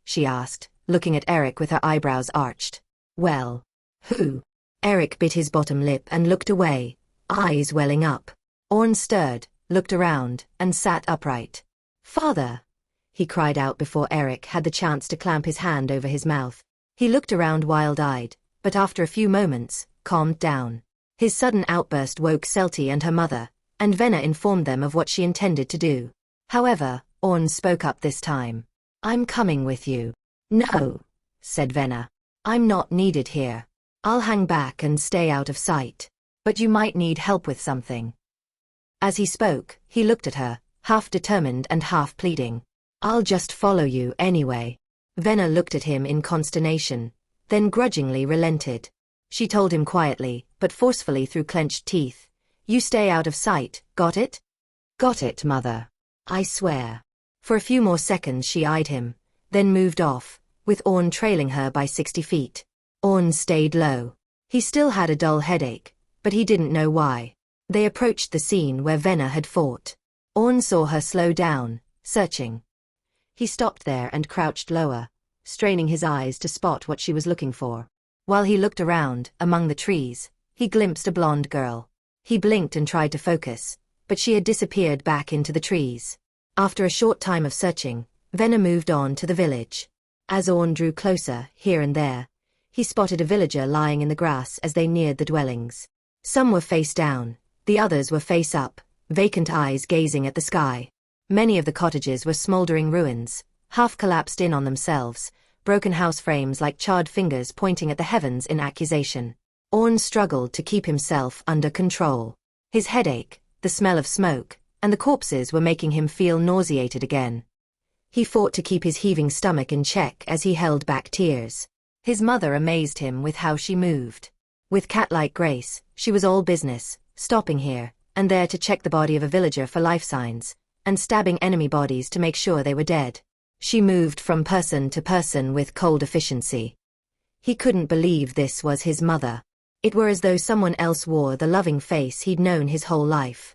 Speaker 1: she asked, looking at Eric with her eyebrows arched. "Well, who?" Eric bit his bottom lip and looked away, eyes welling up. Orn stirred, looked around, and sat upright. "Father!" he cried out before Eric had the chance to clamp his hand over his mouth. He looked around wild-eyed, but after a few moments, calmed down. His sudden outburst woke Selty and her mother, and Venna informed them of what she intended to do. However, Orn spoke up this time. "I'm coming with you." "No," said Venna. "I'm not needed here. I'll hang back and stay out of sight. But you might need help with something." As he spoke, he looked at her, half determined and half pleading. "I'll just follow you anyway." Venna looked at him in consternation, then grudgingly relented. She told him quietly, but forcefully through clenched teeth, "You stay out of sight, got it?" "Got it, Mother. I swear." For a few more seconds she eyed him, then moved off, with Orn trailing her by 60 feet. Orn stayed low. He still had a dull headache, but he didn't know why. They approached the scene where Venna had fought. Orn saw her slow down, searching. He stopped there and crouched lower, straining his eyes to spot what she was looking for. While he looked around, among the trees, he glimpsed a blonde girl. He blinked and tried to focus, but she had disappeared back into the trees. After a short time of searching, Venna moved on to the village. As Orn drew closer, here and there, he spotted a villager lying in the grass as they neared the dwellings. Some were face down, the others were face up, vacant eyes gazing at the sky. Many of the cottages were smoldering ruins, half collapsed in on themselves, broken house frames like charred fingers pointing at the heavens in accusation. Orn struggled to keep himself under control. His headache, the smell of smoke, and the corpses were making him feel nauseated again. He fought to keep his heaving stomach in check as he held back tears. His mother amazed him with how she moved. With cat-like grace, she was all business, stopping here and there to check the body of a villager for life signs, and stabbing enemy bodies to make sure they were dead. She moved from person to person with cold efficiency. He couldn't believe this was his mother. It were as though someone else wore the loving face he'd known his whole life.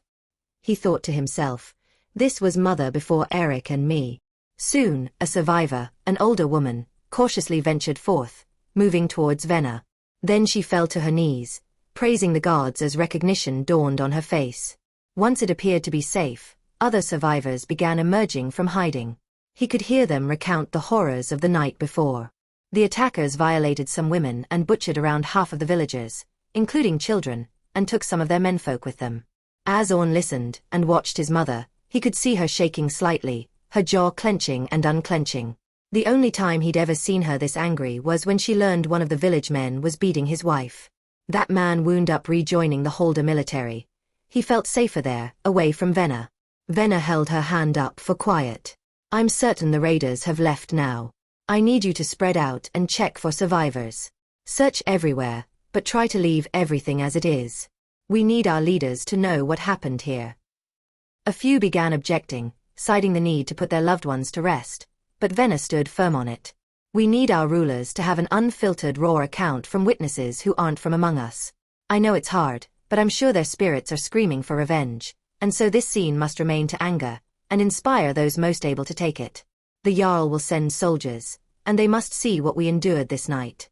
Speaker 1: He thought to himself, this was Mother before Eric and me. Soon, a survivor, an older woman, cautiously ventured forth, moving towards Venna. Then she fell to her knees, praising the gods as recognition dawned on her face. Once it appeared to be safe, other survivors began emerging from hiding. He could hear them recount the horrors of the night before. The attackers violated some women and butchered around half of the villagers, including children, and took some of their menfolk with them. As Orn listened and watched his mother, he could see her shaking slightly, her jaw clenching and unclenching. The only time he'd ever seen her this angry was when she learned one of the village men was beating his wife. That man wound up rejoining the Holder military. He felt safer there, away from Venna. Venna held her hand up for quiet. "I'm certain the raiders have left now. I need you to spread out and check for survivors. Search everywhere, but try to leave everything as it is. We need our leaders to know what happened here." A few began objecting, citing the need to put their loved ones to rest, but Venna stood firm on it. "We need our rulers to have an unfiltered raw account from witnesses who aren't from among us. I know it's hard, but I'm sure their spirits are screaming for revenge, and so this scene must remain to anger, and inspire those most able to take it. The Jarl will send soldiers, and they must see what we endured this night."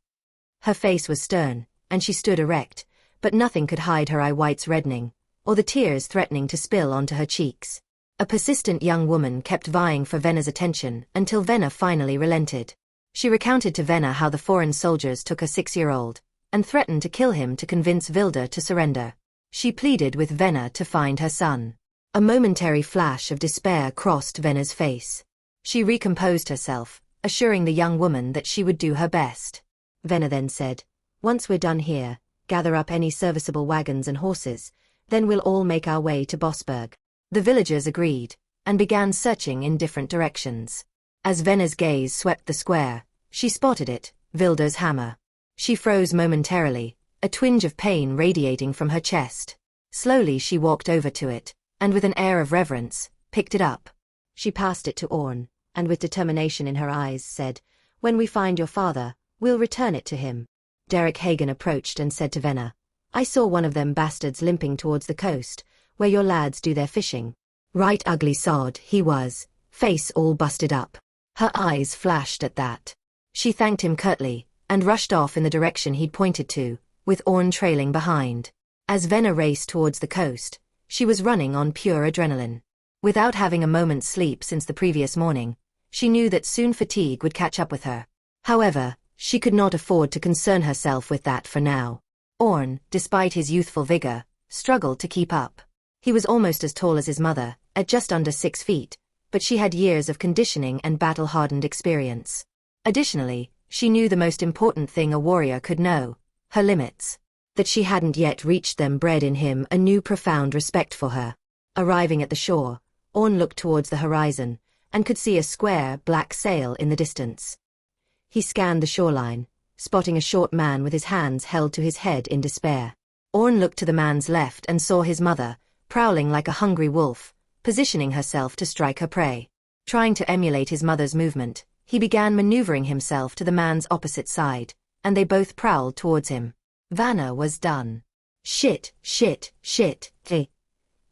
Speaker 1: Her face was stern, and she stood erect, but nothing could hide her eye whites reddening, or the tears threatening to spill onto her cheeks. A persistent young woman kept vying for Venna's attention until Venna finally relented. She recounted to Venna how the foreign soldiers took her 6-year-old, and threatened to kill him to convince Vilda to surrender. She pleaded with Venna to find her son. A momentary flash of despair crossed Venna's face. She recomposed herself, assuring the young woman that she would do her best. Venna then said, "Once we're done here, gather up any serviceable wagons and horses, then we'll all make our way to Bosberg." The villagers agreed, and began searching in different directions. As Venna's gaze swept the square, she spotted it, Vilda's hammer. She froze momentarily, a twinge of pain radiating from her chest. Slowly she walked over to it, and with an air of reverence, picked it up. She passed it to Orn, and with determination in her eyes said, "When we find your father, we'll return it to him." Derek Hagan approached and said to Venna, "I saw one of them bastards limping towards the coast, where your lads do their fishing. Right ugly sod he was, face all busted up." Her eyes flashed at that. She thanked him curtly, and rushed off in the direction he'd pointed to, with Orn trailing behind. As Venna raced towards the coast, she was running on pure adrenaline. Without having a moment's sleep since the previous morning, she knew that soon fatigue would catch up with her. However, she could not afford to concern herself with that for now. Orn, despite his youthful vigor, struggled to keep up. He was almost as tall as his mother, at just under 6 feet, but she had years of conditioning and battle-hardened experience. Additionally, she knew the most important thing a warrior could know, her limits. That she hadn't yet reached them bred in him a new profound respect for her. Arriving at the shore, Orn looked towards the horizon, and could see a square, black sail in the distance. He scanned the shoreline, spotting a short man with his hands held to his head in despair. Orn looked to the man's left and saw his mother, prowling like a hungry wolf, positioning herself to strike her prey. Trying to emulate his mother's movement, he began maneuvering himself to the man's opposite side, and they both prowled towards him. Vanna was done. Shit,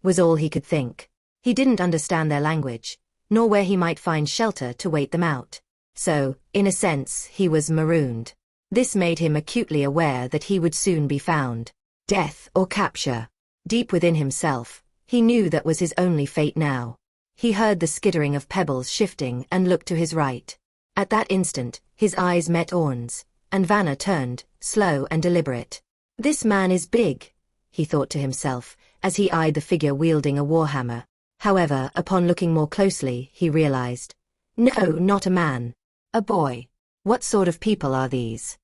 Speaker 1: was all he could think. He didn't understand their language, nor where he might find shelter to wait them out. So, in a sense, he was marooned. This made him acutely aware that he would soon be found. Death or capture. Deep within himself, he knew that was his only fate now. He heard the skittering of pebbles shifting and looked to his right. At that instant, his eyes met Orn's, and Vanna turned, slow and deliberate. "This man is big," he thought to himself, as he eyed the figure wielding a warhammer. However, upon looking more closely, he realized. No, not a man. A boy. What sort of people are these?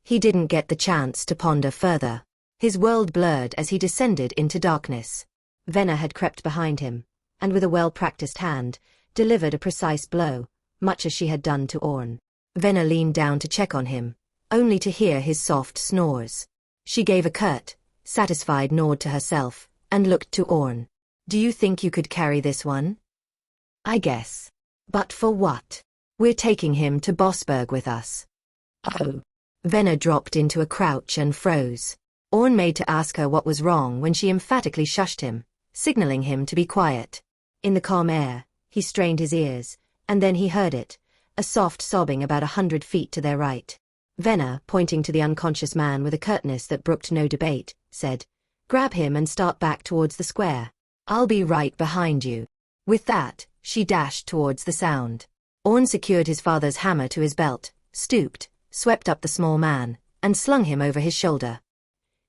Speaker 1: He didn't get the chance to ponder further. His world blurred as he descended into darkness. Venna had crept behind him, and with a well-practiced hand, delivered a precise blow, much as she had done to Orn. Venna leaned down to check on him, only to hear his soft snores. She gave a curt, satisfied nod to herself, and looked to Orn. "Do you think you could carry this one?" "I guess. But for what? We're taking him to Bosberg with us." "Oh." Venna dropped into a crouch and froze. Orn made to ask her what was wrong when she emphatically shushed him, signaling him to be quiet. In the calm air, he strained his ears, and then he heard it, a soft sobbing about 100 feet to their right. Venna, pointing to the unconscious man with a curtness that brooked no debate, said, "Grab him and start back towards the square. I'll be right behind you." With that, she dashed towards the sound. Orn secured his father's hammer to his belt, stooped, swept up the small man, and slung him over his shoulder.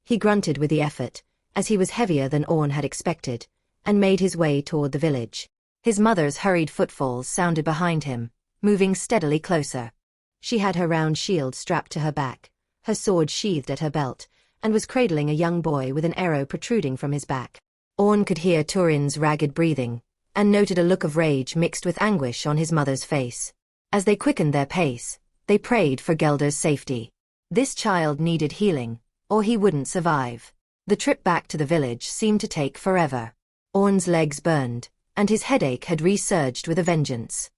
Speaker 1: He grunted with the effort, as he was heavier than Orn had expected, and made his way toward the village. His mother's hurried footfalls sounded behind him, moving steadily closer. She had her round shield strapped to her back, her sword sheathed at her belt, and was cradling a young boy with an arrow protruding from his back. Orn could hear Turin's ragged breathing, and noted a look of rage mixed with anguish on his mother's face. As they quickened their pace, they prayed for Gelder's safety. This child needed healing, or he wouldn't survive. The trip back to the village seemed to take forever. Orn's legs burned, and his headache had resurged with a vengeance.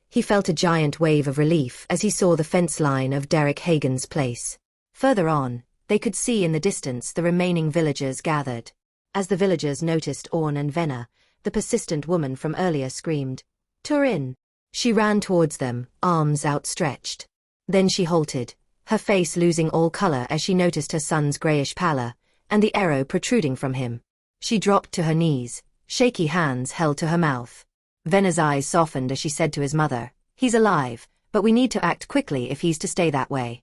Speaker 1: He felt a giant wave of relief as he saw the fence line of Derek Hagan's place. Further on, they could see in the distance the remaining villagers gathered. As the villagers noticed Orn and Venna, the persistent woman from earlier screamed, "Turin!" She ran towards them, arms outstretched. Then she halted, her face losing all color as she noticed her son's grayish pallor, and the arrow protruding from him. She dropped to her knees, shaky hands held to her mouth. Venna's eyes softened as she said to his mother, "He's alive, but we need to act quickly if he's to stay that way.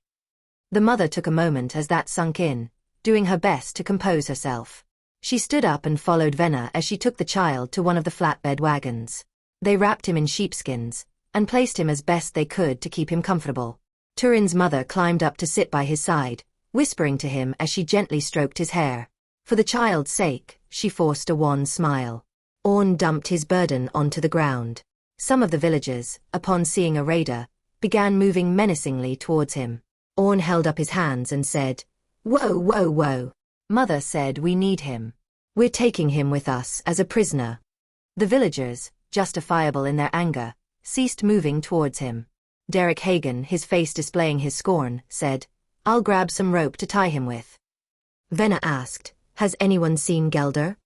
Speaker 1: The mother took a moment as that sunk in, doing her best to compose herself. She stood up and followed Venna as she took the child to one of the flatbed wagons. They wrapped him in sheepskins, and placed him as best they could to keep him comfortable. Turin's mother climbed up to sit by his side, whispering to him as she gently stroked his hair. For the child's sake, she forced a wan smile. Orn dumped his burden onto the ground. Some of the villagers, upon seeing a raider, began moving menacingly towards him. Orn held up his hands and said, "Whoa, whoa, whoa." Mother said, "We need him. We're taking him with us as a prisoner." The villagers, justifiable in their anger, ceased moving towards him. Derek Hagen, his face displaying his scorn, said, "I'll grab some rope to tie him with." Venna asked, "Has anyone seen Gelder?"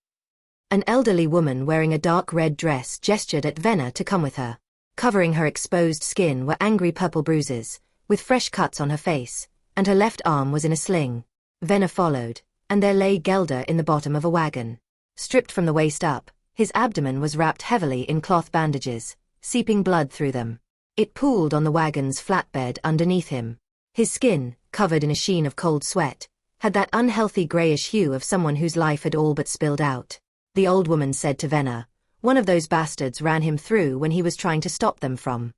Speaker 1: An elderly woman wearing a dark red dress gestured at Venna to come with her. Covering her exposed skin were angry purple bruises, with fresh cuts on her face, and her left arm was in a sling. Venna followed, and there lay Gelder in the bottom of a wagon. Stripped from the waist up, his abdomen was wrapped heavily in cloth bandages, seeping blood through them. It pooled on the wagon's flatbed underneath him. His skin, covered in a sheen of cold sweat, had that unhealthy grayish hue of someone whose life had all but spilled out. The old woman said to Venna, "One of those bastards ran him through when he was trying to stop them from."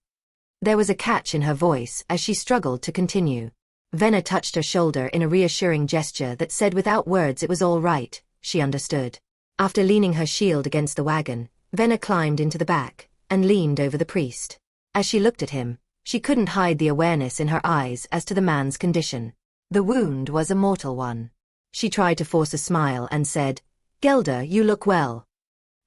Speaker 1: There was a catch in her voice as she struggled to continue. Venna touched her shoulder in a reassuring gesture that said without words it was all right, she understood. After leaning her shield against the wagon, Venna climbed into the back, and leaned over the priest. As she looked at him, she couldn't hide the awareness in her eyes as to the man's condition. The wound was a mortal one. She tried to force a smile and said, "Gelder, you look well."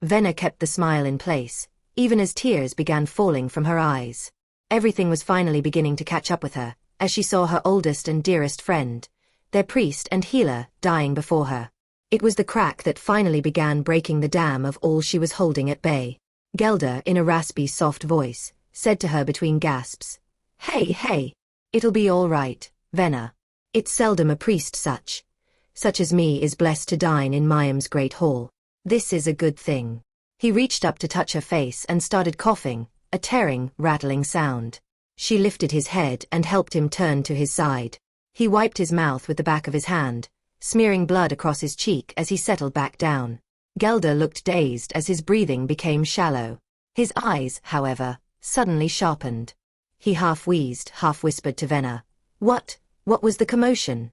Speaker 1: Venna kept the smile in place, even as tears began falling from her eyes. Everything was finally beginning to catch up with her, as she saw her oldest and dearest friend, their priest and healer, dying before her. It was the crack that finally began breaking the dam of all she was holding at bay. Gelder, in a raspy, soft voice, said to her between gasps, Hey, it'll be all right, Venna. It's seldom a priest such as me is blessed to dine in Mayim's great hall. This is a good thing." He reached up to touch her face and started coughing, a tearing, rattling sound. She lifted his head and helped him turn to his side. He wiped his mouth with the back of his hand, smearing blood across his cheek as he settled back down. Gelder looked dazed as his breathing became shallow. His eyes, however, suddenly sharpened. He half wheezed, half whispered to Venna, What was the commotion?"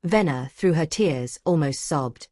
Speaker 1: Venna, through her tears, almost sobbed.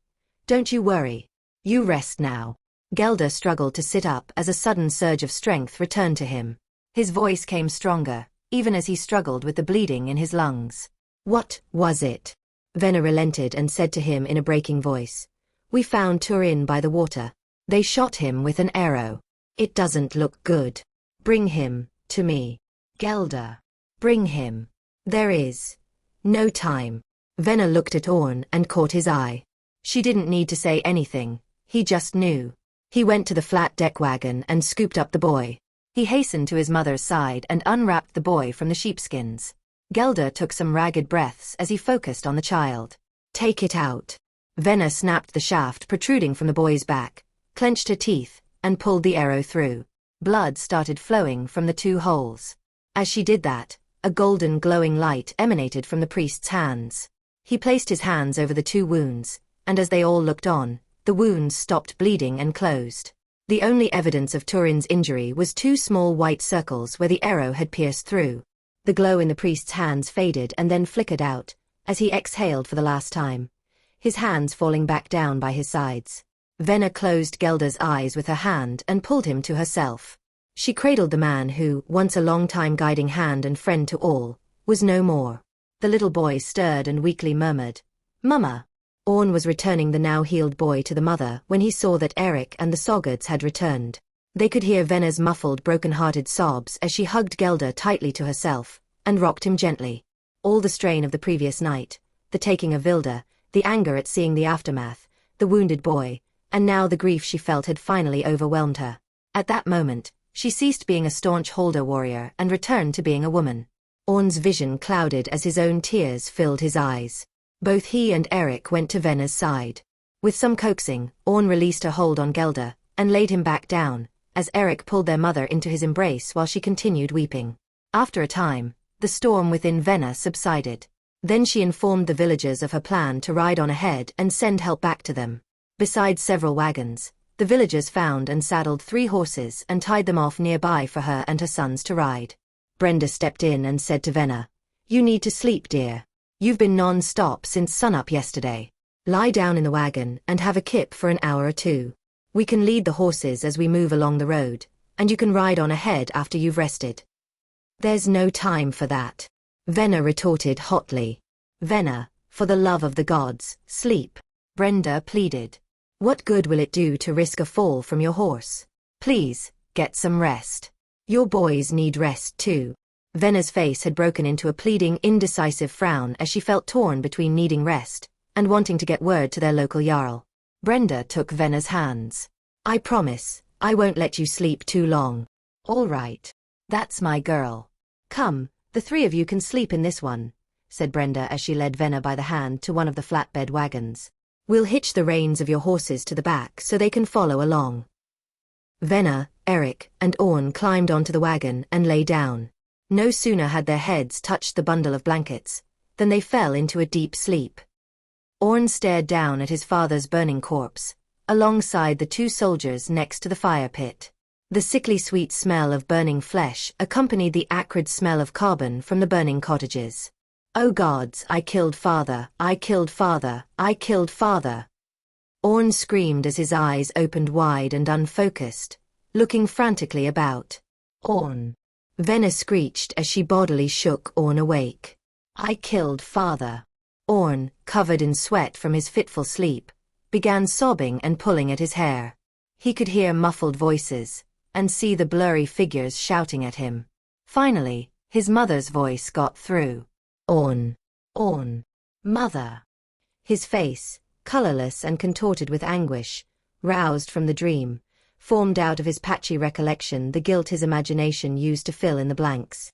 Speaker 1: "Don't you worry. You rest now." Gelder struggled to sit up as a sudden surge of strength returned to him. His voice came stronger, even as he struggled with the bleeding in his lungs. "What was it?" Venna relented and said to him in a breaking voice. "We found Turin by the water. They shot him with an arrow. It doesn't look good. Bring him to me. Gelder. Bring him. There is no time." Venna looked at Orn and caught his eye. She didn't need to say anything, he just knew. He went to the flat deck wagon and scooped up the boy. He hastened to his mother's side and unwrapped the boy from the sheepskins. Gelder took some ragged breaths as he focused on the child. "Take it out." Venna snapped the shaft protruding from the boy's back, clenched her teeth, and pulled the arrow through. Blood started flowing from the two holes. As she did that, a golden glowing light emanated from the priest's hands. He placed his hands over the two wounds, and as they all looked on, the wounds stopped bleeding and closed. The only evidence of Turin's injury was two small white circles where the arrow had pierced through. The glow in the priest's hands faded and then flickered out, as he exhaled for the last time, his hands falling back down by his sides. Venna closed Gelder's eyes with her hand and pulled him to herself. She cradled the man who, once a long-time guiding hand and friend to all, was no more. The little boy stirred and weakly murmured, "Mama." Orn was returning the now-healed boy to the mother when he saw that Eric and the Soggards had returned. They could hear Venna's muffled, broken-hearted sobs as she hugged Gelder tightly to herself and rocked him gently. All the strain of the previous night, the taking of Vilda, the anger at seeing the aftermath, the wounded boy, and now the grief she felt had finally overwhelmed her. At that moment, she ceased being a staunch Holder warrior and returned to being a woman. Orn's vision clouded as his own tears filled his eyes. Both he and Eric went to Venna's side. With some coaxing, Orn released her hold on Gelder and laid him back down, as Eric pulled their mother into his embrace while she continued weeping. After a time, the storm within Venna subsided. Then she informed the villagers of her plan to ride on ahead and send help back to them. Besides several wagons, the villagers found and saddled 3 horses and tied them off nearby for her and her sons to ride. Brenda stepped in and said to Venna, "You need to sleep, dear. You've been non-stop since sunup yesterday. Lie down in the wagon and have a kip for an hour or 2. We can lead the horses as we move along the road, and you can ride on ahead after you've rested." "There's no time for that," Venna retorted hotly. "Venna, for the love of the gods, sleep," Brenda pleaded. "What good will it do to risk a fall from your horse? Please, get some rest. Your boys need rest too." Venna's face had broken into a pleading, indecisive frown as she felt torn between needing rest and wanting to get word to their local jarl. Brenda took Venna's hands. "I promise, I won't let you sleep too long." "All right. That's my girl. Come, the 3 of you can sleep in this one," said Brenda as she led Venna by the hand to one of the flatbed wagons. "We'll hitch the reins of your horses to the back so they can follow along." Venna, Eric, and Orn climbed onto the wagon and lay down. No sooner had their heads touched the bundle of blankets than they fell into a deep sleep. Orn stared down at his father's burning corpse, alongside the 2 soldiers next to the fire pit. The sickly sweet smell of burning flesh accompanied the acrid smell of carbon from the burning cottages. "Oh gods, I killed father, I killed father, I killed father." Orn screamed as his eyes opened wide and unfocused, looking frantically about. "Orn!" Venna screeched as she bodily shook Orn awake. "I killed father." Orn, covered in sweat from his fitful sleep, began sobbing and pulling at his hair. He could hear muffled voices and see the blurry figures shouting at him. Finally, his mother's voice got through. "Orn! Orn! Mother!" His face, colorless and contorted with anguish, roused from the dream, formed out of his patchy recollection the guilt his imagination used to fill in the blanks.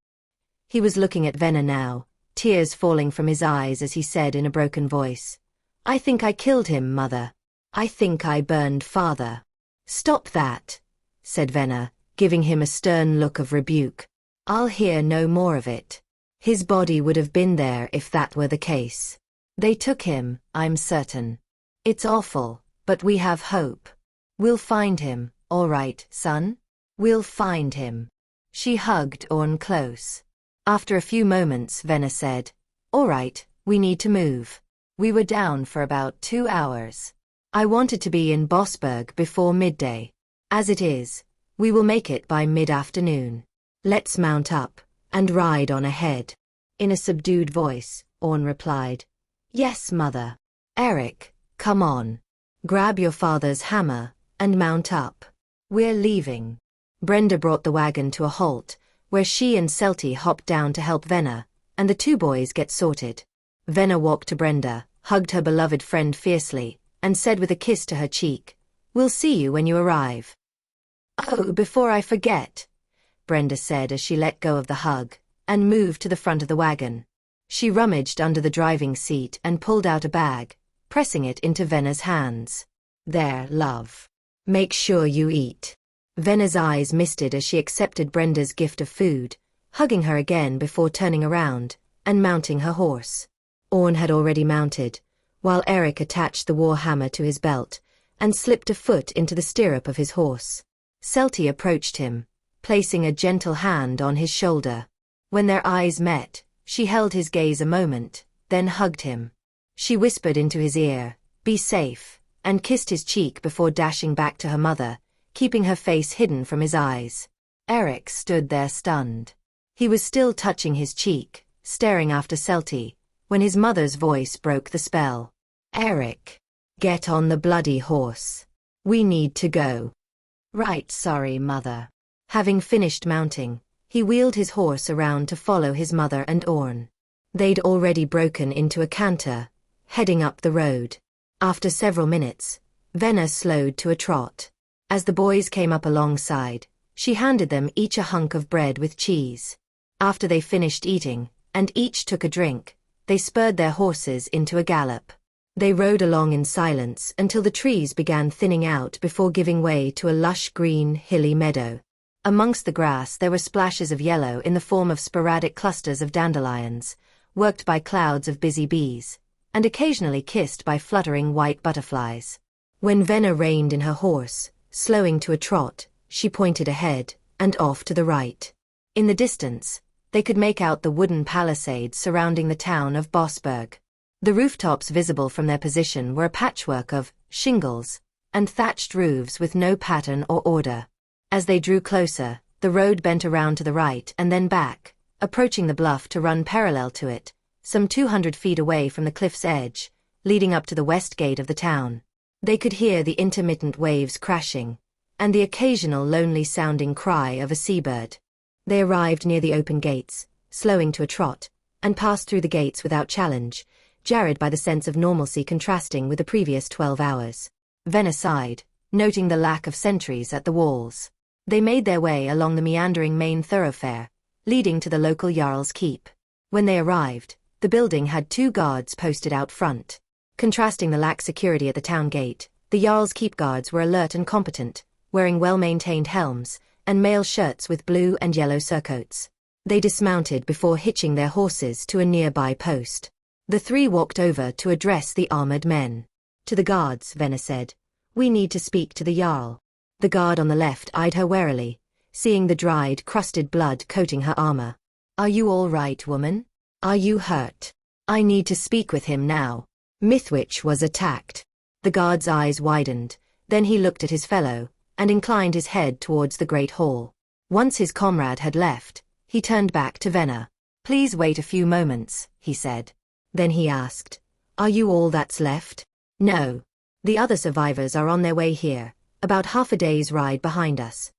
Speaker 1: He was looking at Venna now, tears falling from his eyes as he said in a broken voice, "I think I killed him, Mother. I think I burned father." "Stop that," said Venna, giving him a stern look of rebuke. "I'll hear no more of it. His body would have been there if that were the case. They took him, I'm certain. It's awful, but we have hope. We'll find him, all right, son? We'll find him." She hugged Orn close. After a few moments, Venna said, "All right, we need to move. We were down for about 2 hours. I wanted to be in Bossburg before midday. As it is, we will make it by mid-afternoon. Let's mount up and ride on ahead." In a subdued voice, Orn replied, "Yes, Mother." "Eric, come on. Grab your father's hammer and mount up. We're leaving." Brenda brought the wagon to a halt, where she and Selty hopped down to help Venna, and the 2 boys get sorted. Venna walked to Brenda, hugged her beloved friend fiercely, and said with a kiss to her cheek, "We'll see you when you arrive." "Oh, before I forget," Brenda said as she let go of the hug and moved to the front of the wagon. She rummaged under the driving seat and pulled out a bag, pressing it into Venna's hands. "There, love. Make sure you eat." Venna's eyes misted as she accepted Brenda's gift of food, hugging her again before turning around and mounting her horse. Orn had already mounted, while Eric attached the war hammer to his belt and slipped a foot into the stirrup of his horse. Selty approached him, placing a gentle hand on his shoulder. When their eyes met, she held his gaze a moment, then hugged him. She whispered into his ear, "Be safe," and kissed his cheek before dashing back to her mother, keeping her face hidden from his eyes. Eric stood there stunned. He was still touching his cheek, staring after Selty, when his mother's voice broke the spell. "Eric, get on the bloody horse. We need to go." "Right, sorry, Mother." Having finished mounting, he wheeled his horse around to follow his mother and Orn. They'd already broken into a canter, heading up the road. After several minutes, Venna slowed to a trot. As the boys came up alongside, she handed them each a hunk of bread with cheese. After they finished eating, and each took a drink, they spurred their horses into a gallop. They rode along in silence until the trees began thinning out before giving way to a lush green, hilly meadow. Amongst the grass there were splashes of yellow in the form of sporadic clusters of dandelions, worked by clouds of busy bees, and occasionally kissed by fluttering white butterflies. When Venna reined in her horse, slowing to a trot, she pointed ahead, and off to the right. In the distance, they could make out the wooden palisades surrounding the town of Bossberg. The rooftops visible from their position were a patchwork of shingles and thatched roofs with no pattern or order. As they drew closer, the road bent around to the right and then back, approaching the bluff to run parallel to it, some 200 feet away from the cliff's edge, leading up to the west gate of the town. They could hear the intermittent waves crashing, and the occasional lonely-sounding cry of a seabird. They arrived near the open gates, slowing to a trot, and passed through the gates without challenge, jarred by the sense of normalcy contrasting with the previous 12 hours. Venna sighed, noting the lack of sentries at the walls. They made their way along the meandering main thoroughfare, leading to the local Jarl's keep. When they arrived, the building had 2 guards posted out front. Contrasting the lax security at the town gate, the Jarl's keep guards were alert and competent, wearing well-maintained helms, and mail shirts with blue and yellow surcoats. They dismounted before hitching their horses to a nearby post. The 3 walked over to address the armored men. To the guards, Venna said, "We need to speak to the Jarl." The guard on the left eyed her warily, seeing the dried, crusted blood coating her armor. "Are you all right, woman? Are you hurt? I need to speak with him now. Mithwich was attacked." The guard's eyes widened, then he looked at his fellow, and inclined his head towards the great hall. Once his comrade had left, he turned back to Venna. "Please wait a few moments," he said. Then he asked, "Are you all that's left?" "No. The other survivors are on their way here, about half a day's ride behind us.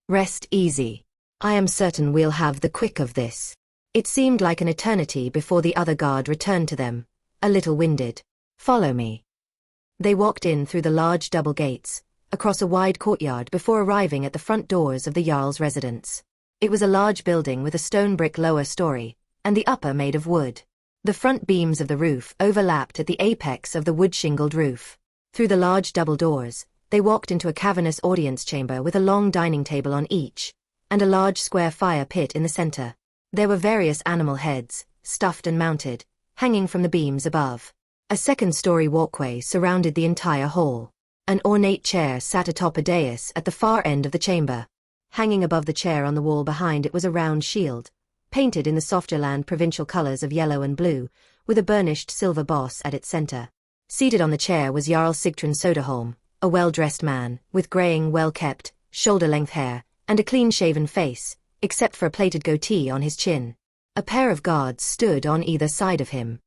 Speaker 1: Rest easy. I am certain we'll have the quick of this." It seemed like an eternity before the other guard returned to them, a little winded. "Follow me." They walked in through the large double gates, across a wide courtyard before arriving at the front doors of the Jarl's residence. It was a large building with a stone brick lower story, and the upper made of wood. The front beams of the roof overlapped at the apex of the wood-shingled roof. Through the large double doors, they walked into a cavernous audience chamber with a long dining table on each, and a large square fire pit in the center. There were various animal heads, stuffed and mounted, hanging from the beams above. A second-story walkway surrounded the entire hall. An ornate chair sat atop a dais at the far end of the chamber. Hanging above the chair on the wall behind it was a round shield, painted in the Softerland provincial colors of yellow and blue, with a burnished silver boss at its center. Seated on the chair was Jarl Sigtrun Soderholm, a well-dressed man, with graying, well-kept, shoulder-length hair, and a clean-shaven face, except for a plated goatee on his chin. A pair of guards stood on either side of him.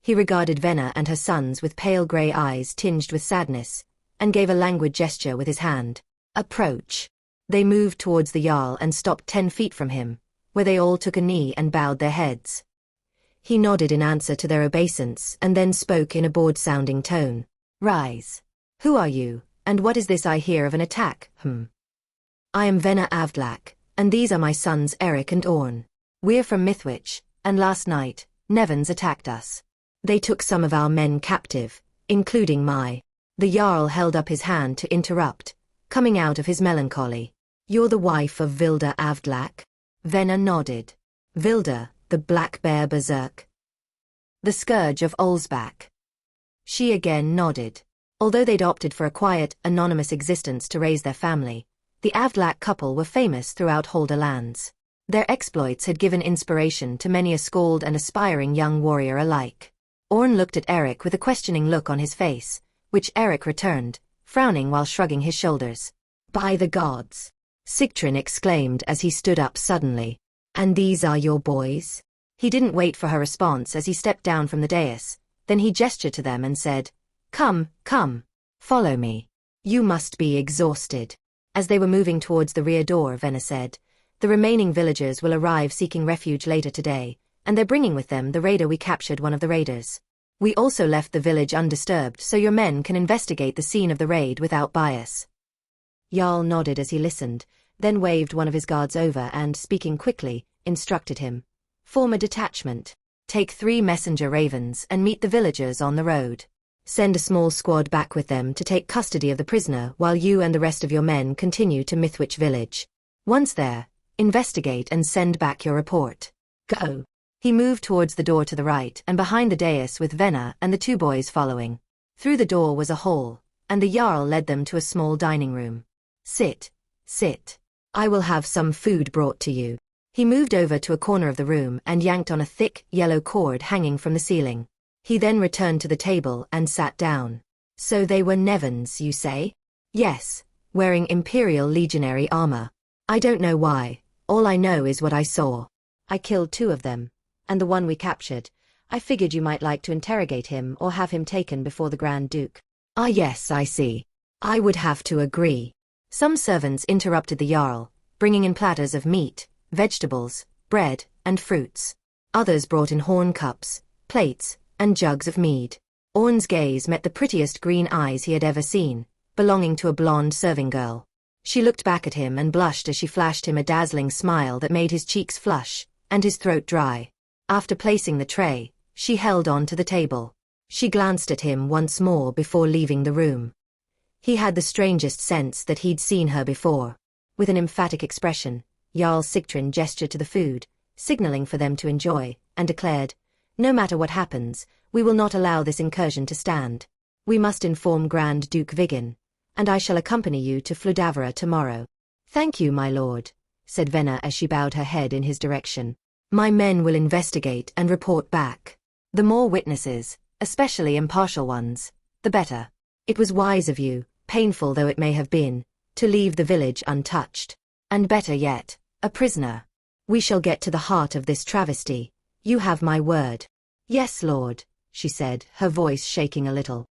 Speaker 1: He regarded Venna and her sons with pale gray eyes tinged with sadness, and gave a languid gesture with his hand. "Approach." They moved towards the Jarl and stopped 10 feet from him, where they all took a knee and bowed their heads. He nodded in answer to their obeisance and then spoke in a bored-sounding tone. "Rise. Who are you, and what is this I hear of an attack, I am Orn Avdlak, and these are my sons Eric and Orn. We're from Mithwich, and last night, Nevans attacked us. They took some of our men captive, including my—" The Jarl held up his hand to interrupt, coming out of his melancholy. "You're the wife of Vilda Avdlak?" Venna nodded. "Vilda, the Black Bear Berserk? The Scourge of Olsbach?" She again nodded. Although they'd opted for a quiet, anonymous existence to raise their family, the Avdlak couple were famous throughout Holder lands. Their exploits had given inspiration to many a skald and aspiring young warrior alike. Orn looked at Eric with a questioning look on his face, which Eric returned, frowning while shrugging his shoulders. "By the gods!" Sigtrun exclaimed as he stood up suddenly. "And these are your boys?" He didn't wait for her response as he stepped down from the dais, then he gestured to them and said, Come, follow me. You must be exhausted." As they were moving towards the rear door, Venna said, "The remaining villagers will arrive seeking refuge later today, and they're bringing with them the raider we captured one of the raiders. We also left the village undisturbed so your men can investigate the scene of the raid without bias." Jarl nodded as he listened, then waved one of his guards over and, speaking quickly, instructed him. "Form a detachment. Take 3 messenger ravens and meet the villagers on the road. Send a small squad back with them to take custody of the prisoner while you and the rest of your men continue to Mithwich village. Once there, investigate and send back your report. Go. He moved towards the door to the right and behind the dais with Venna and the two boys following. Through the door was a hall, and the Jarl led them to a small dining room. Sit. I will have some food brought to you. He moved over to a corner of the room and yanked on a thick, yellow cord hanging from the ceiling. He then returned to the table and sat down. So they were Nevans, you say? Yes, wearing Imperial Legionary armor. I don't know why, all I know is what I saw. I killed 2 of them, and the one we captured. I figured you might like to interrogate him or have him taken before the Grand Duke. Ah yes, I see. I would have to agree. Some servants interrupted the Jarl, bringing in platters of meat, vegetables, bread, and fruits. Others brought in horn cups, plates, and jugs of mead. Orn's gaze met the prettiest green eyes he had ever seen, belonging to a blonde serving girl. She looked back at him and blushed as she flashed him a dazzling smile that made his cheeks flush, and his throat dry. After placing the tray, she held on to the table. She glanced at him once more before leaving the room. He had the strangest sense that he'd seen her before. With an emphatic expression, Jarl Sigtrin gestured to the food, signaling for them to enjoy, and declared, "No matter what happens, we will not allow this incursion to stand. We must inform Grand Duke Viggen, and I shall accompany you to Fludavera tomorrow." "Thank you, my lord," said Venna as she bowed her head in his direction. "My men will investigate and report back. The more witnesses, especially impartial ones, the better. It was wise of you, painful though it may have been, to leave the village untouched. And better yet, a prisoner. We shall get to the heart of this travesty. You have my word." "Yes, lord," she said, her voice shaking a little.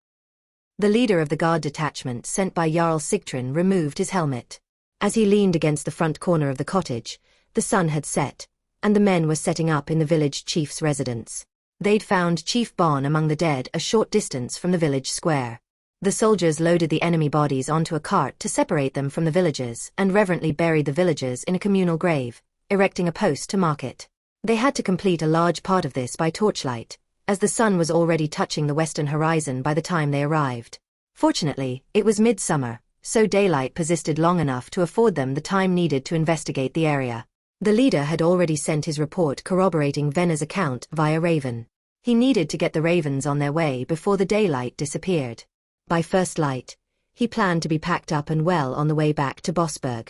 Speaker 1: The leader of the guard detachment sent by Jarl Sigtrin removed his helmet. As he leaned against the front corner of the cottage, the sun had set, and the men were setting up in the village chief's residence. They'd found Chief Bon among the dead a short distance from the village square. The soldiers loaded the enemy bodies onto a cart to separate them from the villagers and reverently buried the villagers in a communal grave, erecting a post to mark it. They had to complete a large part of this by torchlight, as the sun was already touching the western horizon by the time they arrived. Fortunately, it was midsummer, so daylight persisted long enough to afford them the time needed to investigate the area. The leader had already sent his report corroborating Venna's account via Raven. He needed to get the ravens on their way before the daylight disappeared. By first light, he planned to be packed up and well on the way back to Bossburg.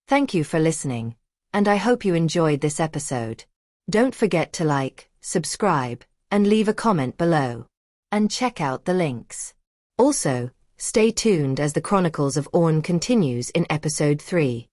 Speaker 1: Thank you for listening, and I hope you enjoyed this episode. Don't forget to like, subscribe, and leave a comment below. And check out the links. Also, stay tuned as the Chronicles of Orn continues in Episode 3.